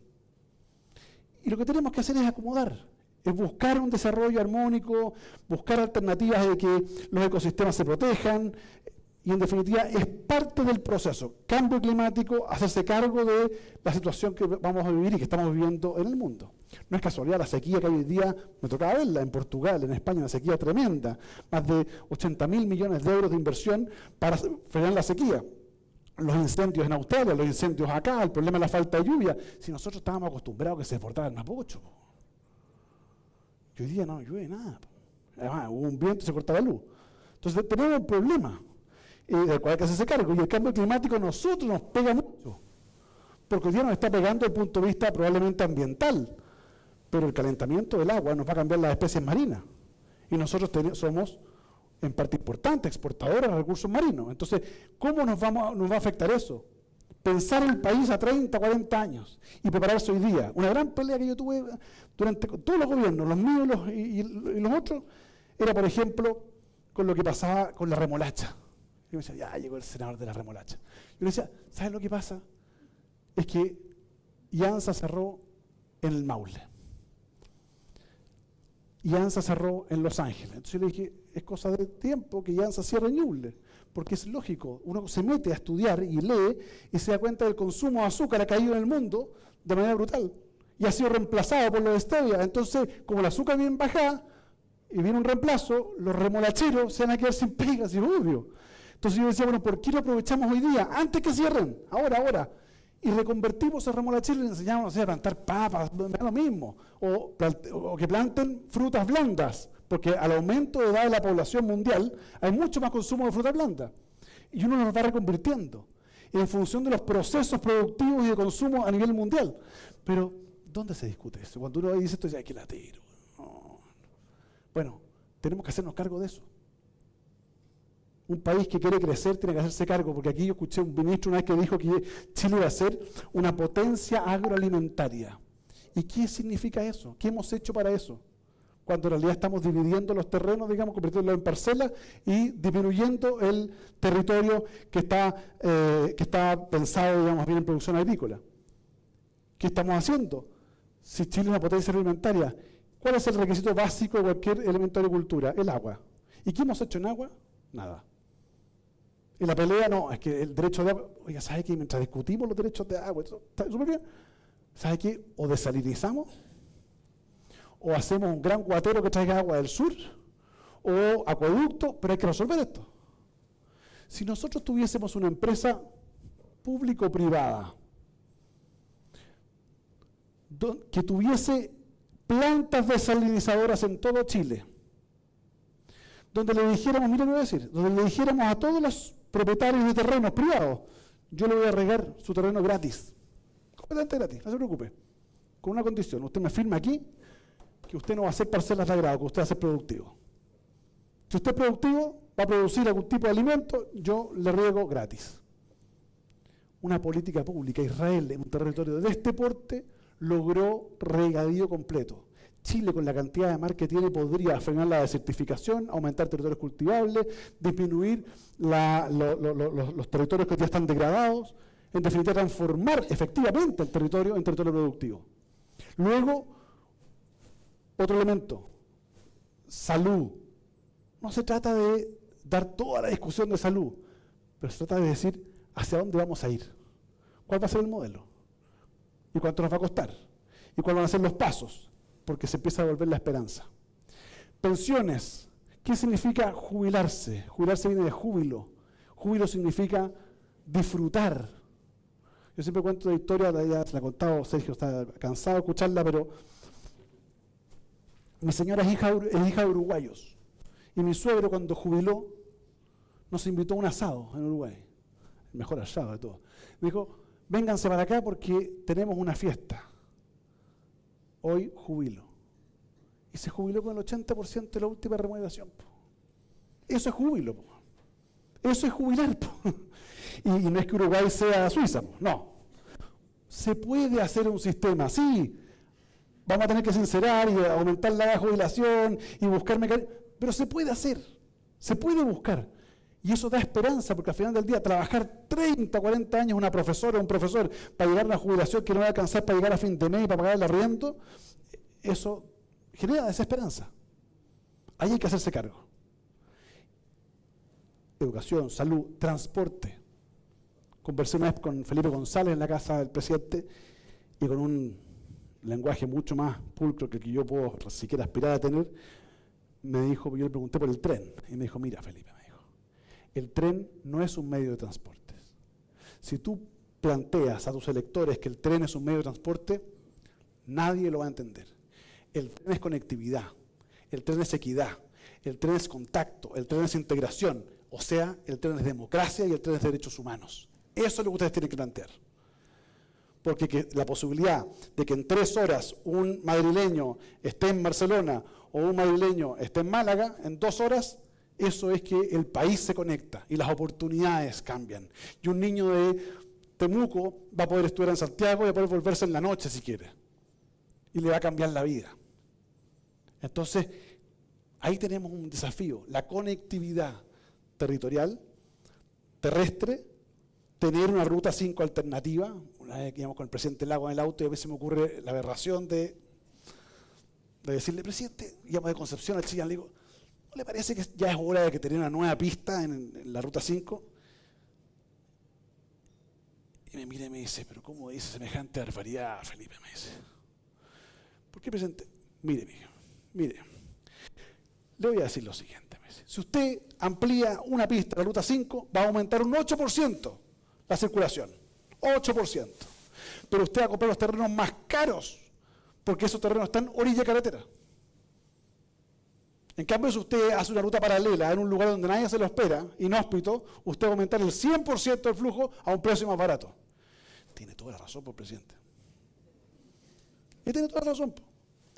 Y lo que tenemos que hacer es acomodar Es buscar un desarrollo armónico, buscar alternativas de que los ecosistemas se protejan, y en definitiva es parte del proceso. Cambio climático, hacerse cargo de la situación que vamos a vivir y que estamos viviendo en el mundo. No es casualidad la sequía que hoy día, me tocaba verla en Portugal, en España, una sequía tremenda, más de 80.000 millones de euros de inversión para frenar la sequía. Los incendios en Australia, los incendios acá, el problema de la falta de lluvia. Si nosotros estábamos acostumbrados a que se desbordara el Mapocho, y hoy día no llueve nada. Además, hubo un viento y se corta la luz. Entonces tenemos un problema del cual hay que hacerse cargo. Y el cambio climático a nosotros nos pega mucho, porque hoy día nos está pegando desde el punto de vista probablemente ambiental, pero el calentamiento del agua nos va a cambiar las especies marinas. Y nosotros somos, en parte importante, exportadores de recursos marinos. Entonces, ¿cómo nos va a afectar eso? Pensar en el país a 30, 40 años y prepararse hoy día. Una gran pelea que yo tuve durante todos los gobiernos, los míos y los otros, era, por ejemplo, con lo que pasaba con la remolacha. Yo me decía, ya llegó el senador de la remolacha. Yo le decía, ¿sabes lo que pasa? Es que IANSA cerró en el Maule. IANSA cerró en Los Ángeles. Entonces yo le dije, es cosa de tiempo que IANSA cierre en Ñuble, porque es lógico. Uno se mete a estudiar y lee y se da cuenta del consumo de azúcar ha caído en el mundo de manera brutal y ha sido reemplazado por los stevia. Entonces, como el azúcar viene bajada y viene un reemplazo, los remolacheros se van a quedar sin pegas, y es obvio. Entonces yo decía, bueno, ¿por qué lo aprovechamos hoy día? Antes que cierren, ahora. Y reconvertimos a remolacheros y les enseñamos, no sé, a plantar papas, es lo mismo. O que planten frutas blandas, porque al aumento de edad de la población mundial hay mucho más consumo de fruta blanda. Y uno nos va reconvirtiendo en función de los procesos productivos y de consumo a nivel mundial. Pero, ¿dónde se discute eso? Cuando uno dice esto, dice, ¡ay, qué latero! No. Bueno, tenemos que hacernos cargo de eso. Un país que quiere crecer tiene que hacerse cargo, porque aquí yo escuché un ministro una vez que dijo que Chile iba a ser una potencia agroalimentaria. ¿Y qué significa eso? ¿Qué hemos hecho para eso? Cuando en realidad estamos dividiendo los terrenos, digamos, convirtiéndolos en parcelas y disminuyendo el territorio que está pensado, digamos, bien en producción agrícola. ¿Qué estamos haciendo? Si Chile es una potencia alimentaria, ¿cuál es el requisito básico de cualquier elemento de agricultura? El agua. ¿Y qué hemos hecho en agua? Nada. En la pelea, no, es que el derecho de agua, oiga, ¿sabe qué? Mientras discutimos los derechos de agua, eso está súper bien. ¿Sabe qué? O desalinizamos, o hacemos un gran guatero que traiga agua del sur, o acueducto, pero hay que resolver esto. Si nosotros tuviésemos una empresa público-privada que tuviese plantas desalinizadoras en todo Chile, donde le dijéramos, mira lo que voy a decir, donde le dijéramos a todos los propietarios de terrenos privados, yo le voy a regar su terreno gratis, completamente gratis, no se preocupe, con una condición, usted me firma aquí que usted no va a hacer parcelas de agrado, que usted va a ser productivo. Si usted es productivo, va a producir algún tipo de alimento, yo le riego gratis. Una política pública. Israel, en un territorio de este porte, logró regadío completo. Chile, con la cantidad de mar que tiene, podría frenar la desertificación, aumentar territorios cultivables, disminuir los territorios que ya están degradados, en definitiva transformar efectivamente el territorio en territorio productivo. Luego, otro elemento, salud. No se trata de dar toda la discusión de salud, pero se trata de decir hacia dónde vamos a ir, cuál va a ser el modelo, y cuánto nos va a costar, y cuáles van a ser los pasos, porque se empieza a volver la esperanza. Pensiones. ¿Qué significa jubilarse? Jubilarse viene de júbilo. Júbilo significa disfrutar. Yo siempre cuento la historia, ya se la ha contado Sergio, está cansado de escucharla, pero mi señora es hija de uruguayos. Y mi suegro, cuando jubiló, nos invitó a un asado en Uruguay. El mejor asado de todo. Me dijo, vénganse para acá porque tenemos una fiesta. Hoy jubilo. Y se jubiló con el 80% de la última remuneración. Eso es júbilo. Eso es jubilar. Y no es que Uruguay sea Suiza. No. Se puede hacer un sistema, sí. Vamos a tener que sincerar y aumentar la jubilación y buscar mecanismos. Pero se puede hacer. Se puede buscar. Y eso da esperanza, porque al final del día trabajar 30, 40 años una profesora o un profesor para llegar a una jubilación que no va a alcanzar para llegar a fin de mes y para pagar el arriendo, eso genera desesperanza. Ahí hay que hacerse cargo. Educación, salud, transporte. Conversé una vez con Felipe González en la casa del presidente y con un lenguaje mucho más pulcro que yo puedo siquiera aspirar a tener, me dijo, yo le pregunté por el tren, y me dijo, mira Felipe, me dijo, el tren no es un medio de transporte. Si tú planteas a tus electores que el tren es un medio de transporte, nadie lo va a entender. El tren es conectividad, el tren es equidad, el tren es contacto, el tren es integración, o sea, el tren es democracia y el tren es derechos humanos. Eso es lo que ustedes tienen que plantear. Porque la posibilidad de que en 3 horas un madrileño esté en Barcelona o un madrileño esté en Málaga, en 2 horas, eso es que el país se conecta y las oportunidades cambian. Y un niño de Temuco va a poder estudiar en Santiago y va a poder volverse en la noche si quiere. Y le va a cambiar la vida. Entonces, ahí tenemos un desafío, la conectividad territorial, terrestre, tener una ruta 5 alternativa. Una vez que íbamos con el presidente Lago en el auto y a veces me ocurre la aberración de decirle, presidente, íbamos de Concepción al Chillán, le digo, ¿no le parece que ya es hora de que tenga una nueva pista en la ruta 5? Y me mira y me dice, pero ¿cómo dice semejante barbaridad, Felipe? Me dice. ¿Por qué, presidente? Mire, le voy a decir lo siguiente. Me dice. Si usted amplía una pista de la ruta 5, va a aumentar un 8% la circulación. 8%. Pero usted va a comprar los terrenos más caros, porque esos terrenos están orilla de carretera. En cambio, si usted hace una ruta paralela en un lugar donde nadie se lo espera, inhóspito, usted va a aumentar el 100% del flujo a un precio más barato. Tiene toda la razón, por presidente. Y tiene toda la razón.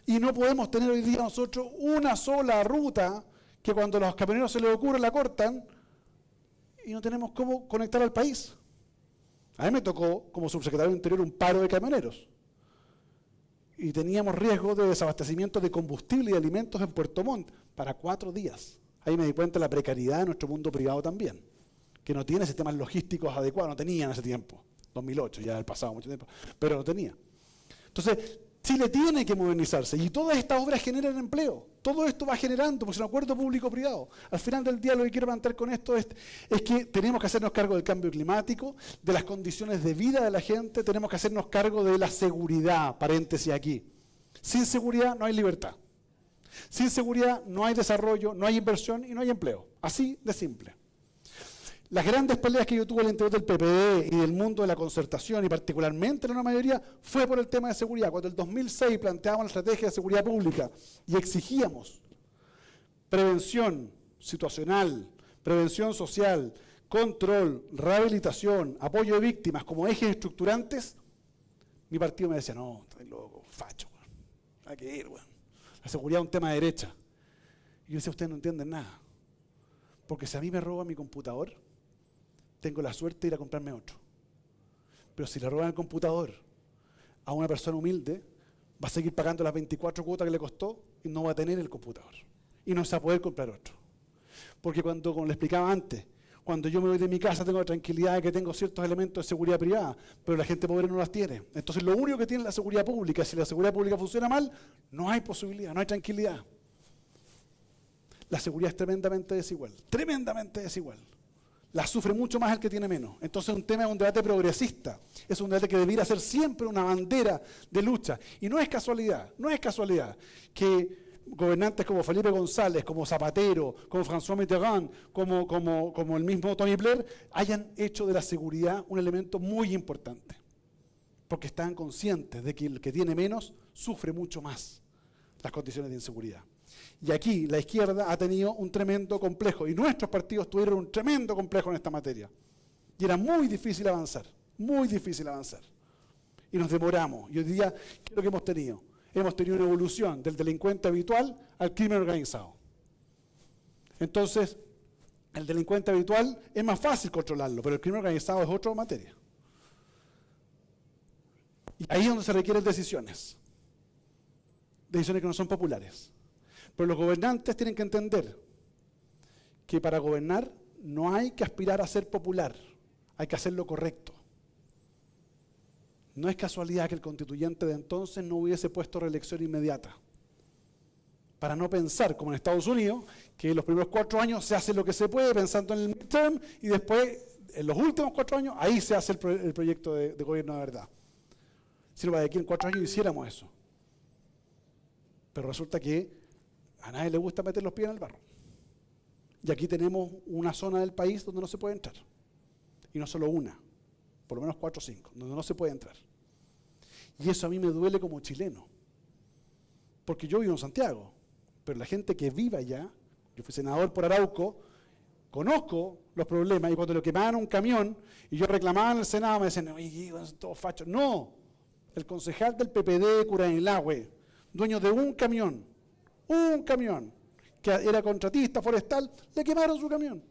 Y no podemos tener hoy día nosotros una sola ruta que cuando a los camioneros se les ocurre la cortan y no tenemos cómo conectar al país. A mí me tocó, como subsecretario de Interior, un paro de camioneros. Y teníamos riesgo de desabastecimiento de combustible y de alimentos en Puerto Montt para 4 días. Ahí me di cuenta de la precariedad de nuestro mundo privado también, que no tiene sistemas logísticos adecuados, no tenía en ese tiempo, 2008, ya el pasado mucho tiempo, pero no tenía. Entonces, Chile tiene que modernizarse y todas estas obras generan empleo. Todo esto va generando, pues es un acuerdo público-privado. Al final del día lo que quiero plantear con esto es que tenemos que hacernos cargo del cambio climático, de las condiciones de vida de la gente, tenemos que hacernos cargo de la seguridad, paréntesis aquí. Sin seguridad no hay libertad. Sin seguridad no hay desarrollo, no hay inversión y no hay empleo. Así de simple. Las grandes peleas que yo tuve al interior del PPD y del mundo de la concertación, y particularmente en una mayoría, fue por el tema de seguridad. Cuando en el 2006 planteábamos la estrategia de seguridad pública y exigíamos prevención situacional, prevención social, control, rehabilitación, apoyo de víctimas como ejes estructurantes, mi partido me decía, no, estás loco, facho, güey. Hay que ir, güey. La seguridad es un tema de derecha. Y yo decía, ustedes no entienden nada. Porque si a mí me roban mi computador, tengo la suerte de ir a comprarme otro. Pero si le roban el computador a una persona humilde, va a seguir pagando las 24 cuotas que le costó y no va a tener el computador. Y no se va a poder comprar otro. Porque cuando, como le explicaba antes, cuando yo me voy de mi casa tengo la tranquilidad de que tengo ciertos elementos de seguridad privada, pero la gente pobre no las tiene. Entonces lo único que tiene es la seguridad pública. Si la seguridad pública funciona mal, no hay posibilidad, no hay tranquilidad. La seguridad es tremendamente desigual. La sufre mucho más el que tiene menos. Entonces un tema es un debate progresista, es un debate que debiera ser siempre una bandera de lucha. Y no es casualidad que gobernantes como Felipe González, como Zapatero, como François Mitterrand, como el mismo Tony Blair, hayan hecho de la seguridad un elemento muy importante. Porque están conscientes de que el que tiene menos sufre mucho más las condiciones de inseguridad. Y aquí la izquierda ha tenido un tremendo complejo, y nuestros partidos tuvieron un tremendo complejo en esta materia. Y era muy difícil avanzar. Y nos demoramos. Y hoy día, ¿qué es lo que hemos tenido? Hemos tenido una evolución del delincuente habitual al crimen organizado. Entonces, el delincuente habitual es más fácil controlarlo, pero el crimen organizado es otra materia. Y ahí es donde se requieren decisiones que no son populares. Pero los gobernantes tienen que entender que para gobernar no hay que aspirar a ser popular, hay que hacer lo correcto. No es casualidad que el constituyente de entonces no hubiese puesto reelección inmediata. para no pensar, como en Estados Unidos, que en los primeros 4 años se hace lo que se puede pensando en el midterm y después, en los últimos 4 años, ahí se hace el proyecto de gobierno de verdad. Si no, para que en 4 años hiciéramos eso. Pero resulta que a nadie le gusta meter los pies en el barro. Y aquí tenemos una zona del país donde no se puede entrar. Y no solo una, por lo menos 4 o 5, donde no se puede entrar. Y eso a mí me duele como chileno. Porque yo vivo en Santiago, pero la gente que vive allá, yo fui senador por Arauco, conozco los problemas, y cuando le quemaban un camión y yo reclamaba en el Senado, me decían, oye, son todos fachos. No, el concejal del PPD de Curanilahue, dueño de un camión, que era contratista forestal, le quemaron su camión.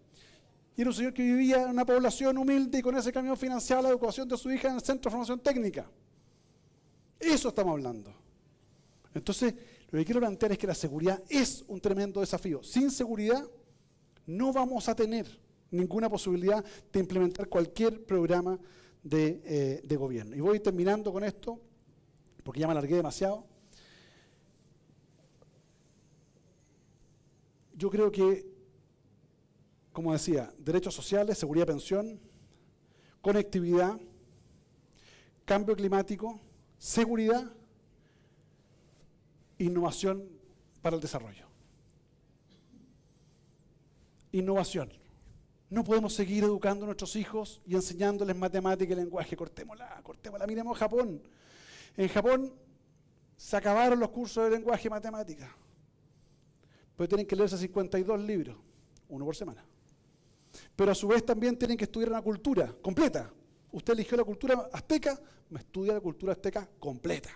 Y era un señor que vivía en una población humilde y con ese camión financiaba la educación de su hija en el Centro de Formación Técnica. Eso estamos hablando. Entonces, lo que quiero plantear es que la seguridad es un tremendo desafío. Sin seguridad no vamos a tener ninguna posibilidad de implementar cualquier programa de gobierno. Y voy terminando con esto, porque ya me alargué demasiado. Yo creo que, como decía, derechos sociales, seguridad, pensión, conectividad, cambio climático, seguridad, innovación para el desarrollo. Innovación. No podemos seguir educando a nuestros hijos y enseñándoles matemática y lenguaje. Cortémosla. Miremos Japón. En Japón se acabaron los cursos de lenguaje y matemática. Pero tienen que leerse 52 libros, 1 por semana. Pero a su vez también tienen que estudiar una cultura completa. Usted eligió la cultura azteca, me estudia la cultura azteca completa.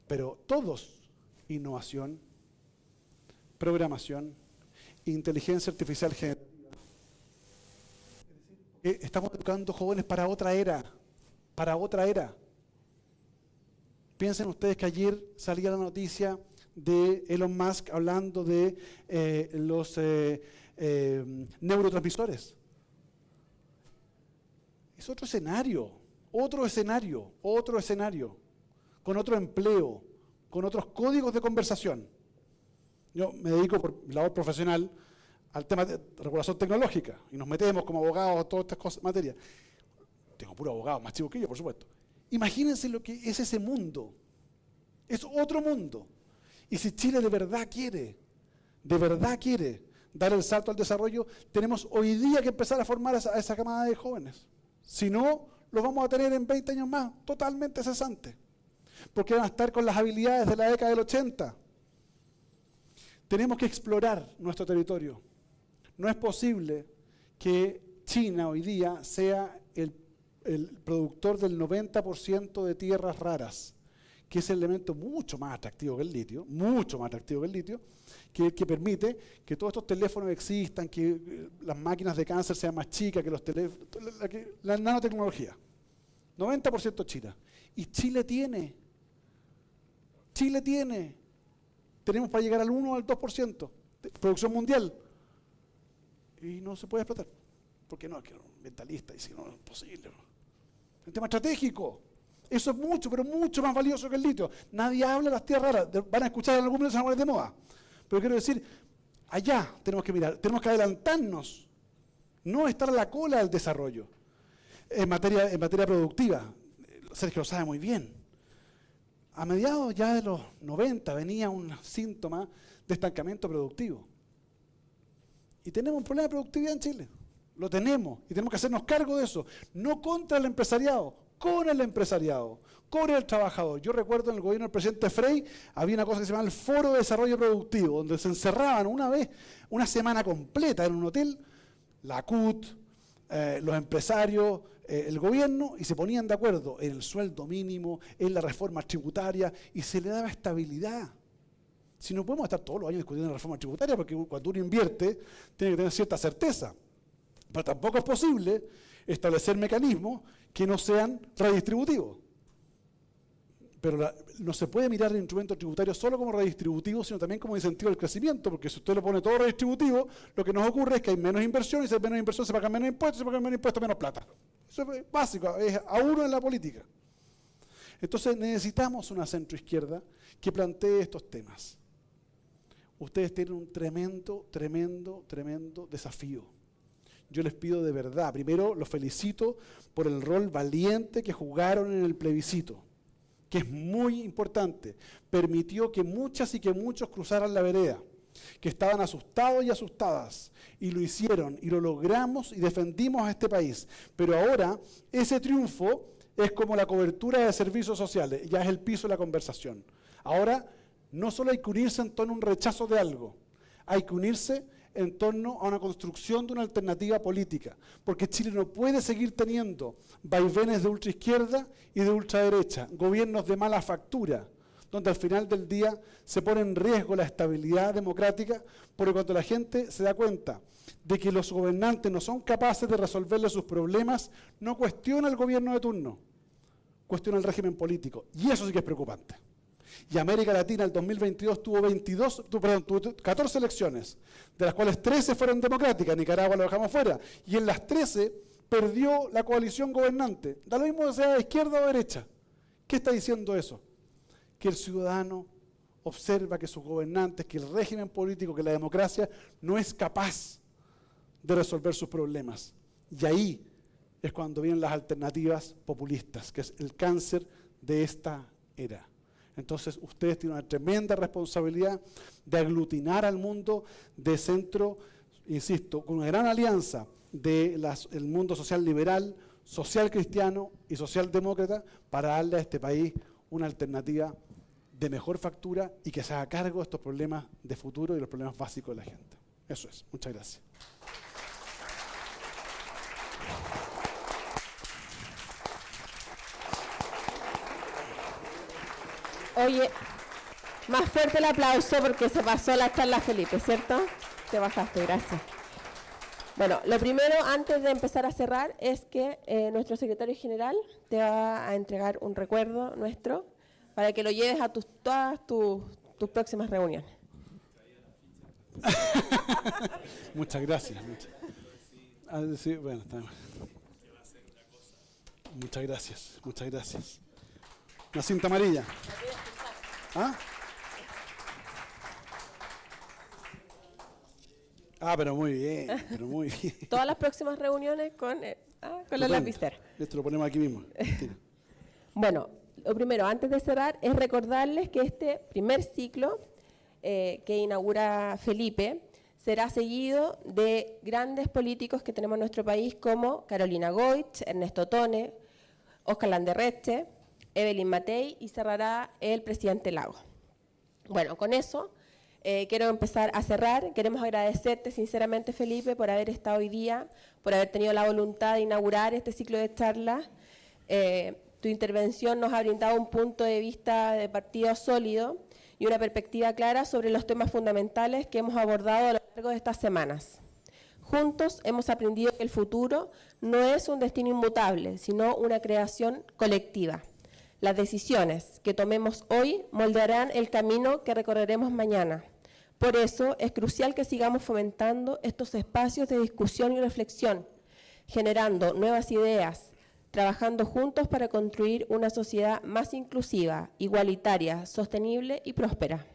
Pero todos, innovación, programación, inteligencia artificial generativa. Estamos educando jóvenes para otra era, Piensen ustedes que ayer salía la noticia de Elon Musk hablando de los neurotransmisores. Es otro escenario, con otro empleo, con otros códigos de conversación. Yo me dedico por labor profesional al tema de regulación tecnológica y nos metemos como abogados a todas estas cosas, materias. Tengo puro abogado, más chico que yo, por supuesto. Imagínense lo que es ese mundo. Es otro mundo. Y si Chile de verdad quiere dar el salto al desarrollo, tenemos hoy día que empezar a formar a esa camada de jóvenes. Si no, los vamos a tener en 20 años más, totalmente cesantes. Porque van a estar con las habilidades de la década del 80. Tenemos que explorar nuestro territorio. No es posible que China hoy día sea el productor del 90% de tierras raras, que es el elemento mucho más atractivo que el litio, que permite que todos estos teléfonos existan, que las máquinas de cáncer sean más chicas que los teléfonos, la nanotecnología. 90% China. Y Chile tiene. Tenemos para llegar al 1 o al 2% de producción mundial. Y no se puede explotar. Porque no, que un mentalista dice, no, es imposible. Un tema estratégico. Eso es mucho, pero mucho más valioso que el litio. Nadie habla de las tierras raras. Van a escuchar en algún momento se de moda. Pero quiero decir, allá tenemos que mirar, tenemos que adelantarnos. No estar a la cola del desarrollo. En materia productiva, Sergio lo sabe muy bien. A mediados ya de los 90 venía un síntoma de estancamiento productivo. Y tenemos un problema de productividad en Chile. Lo tenemos y tenemos que hacernos cargo de eso. No contra el empresariado, con el empresariado, con el trabajador. Yo recuerdo en el gobierno del presidente Frey había una cosa que se llamaba el Foro de Desarrollo Productivo, donde se encerraban una semana completa en un hotel, la CUT, los empresarios, el gobierno, y se ponían de acuerdo en el sueldo mínimo, en la reforma tributaria, y se le daba estabilidad. Si no podemos estar todos los años discutiendo la reforma tributaria, porque cuando uno invierte, tiene que tener cierta certeza. Pero tampoco es posible establecer mecanismos que no sean redistributivos. Pero no se puede mirar el instrumento tributario solo como redistributivo, sino también como incentivo al crecimiento, porque si usted lo pone todo redistributivo, lo que nos ocurre es que hay menos inversión, y si hay menos inversión se pagan menos impuestos, menos plata. Eso es básico, es a uno en la política. Entonces necesitamos una centroizquierda que plantee estos temas. Ustedes tienen un tremendo desafío. Yo les pido de verdad, primero los felicito por el rol valiente que jugaron en el plebiscito, que es muy importante. Permitió que muchas y que muchos cruzaran la vereda, que estaban asustados y asustadas, y lo hicieron, y lo logramos, y defendimos a este país. Pero ahora, ese triunfo es como la cobertura de servicios sociales, ya es el piso de la conversación. Ahora, no solo hay que unirse en torno a un rechazo de algo, hay que unirse en torno a una construcción de una alternativa política, porque Chile no puede seguir teniendo vaivenes de ultraizquierda y de ultraderecha, gobiernos de mala factura, donde al final del día se pone en riesgo la estabilidad democrática, porque cuando la gente se da cuenta de que los gobernantes no son capaces de resolverle sus problemas, no cuestiona el gobierno de turno, cuestiona el régimen político, y eso sí que es preocupante. Y América Latina el 2022 tuvo 14 elecciones, de las cuales 13 fueron democráticas, Nicaragua lo dejamos fuera, y en las 13 perdió la coalición gobernante. Da lo mismo que sea de izquierda o derecha. ¿Qué está diciendo eso? Que el ciudadano observa que sus gobernantes, que el régimen político, que la democracia no es capaz de resolver sus problemas. Y ahí es cuando vienen las alternativas populistas, que es el cáncer de esta era. Entonces, ustedes tienen una tremenda responsabilidad de aglutinar al mundo de centro, insisto, con una gran alianza del mundo social liberal, social cristiano y social demócrata para darle a este país una alternativa de mejor factura y que se haga cargo de estos problemas de futuro y los problemas básicos de la gente. Eso es. Muchas gracias. Oye, más fuerte el aplauso porque se pasó la charla Felipe, ¿cierto? Te bajaste, gracias. Bueno, lo primero, antes de empezar a cerrar, es que nuestro secretario general te va a entregar un recuerdo nuestro para que lo lleves a todas tus próximas reuniones. Muchas gracias. Sí, bueno, muchas gracias. Una cinta amarilla. ¿Ah? Pero muy bien. Todas las próximas reuniones con la lapicera. Esto lo ponemos aquí mismo. Bueno, lo primero, antes de cerrar, es recordarles que este primer ciclo que inaugura Felipe será seguido de grandes políticos que tenemos en nuestro país como Carolina Goich, Ernesto Tone, Óscar Landerreche, Evelyn Matei y cerrará el presidente Lago. Bueno, con eso quiero empezar a cerrar. Queremos agradecerte sinceramente, Felipe, por haber estado hoy día, por haber tenido la voluntad de inaugurar este ciclo de charlas. Tu intervención nos ha brindado un punto de vista de partida sólido y una perspectiva clara sobre los temas fundamentales que hemos abordado a lo largo de estas semanas. Juntos hemos aprendido que el futuro no es un destino inmutable, sino una creación colectiva. Las decisiones que tomemos hoy moldearán el camino que recorreremos mañana. Por eso es crucial que sigamos fomentando estos espacios de discusión y reflexión, generando nuevas ideas, trabajando juntos para construir una sociedad más inclusiva, igualitaria, sostenible y próspera.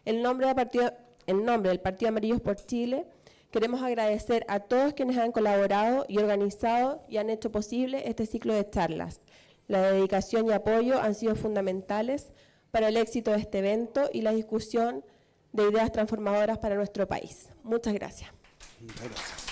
En nombre del Partido Amarillos por Chile, queremos agradecer a todos quienes han colaborado y organizado y han hecho posible este ciclo de charlas. La dedicación y apoyo han sido fundamentales para el éxito de este evento y la discusión de ideas transformadoras para nuestro país. Muchas gracias. Muchas gracias.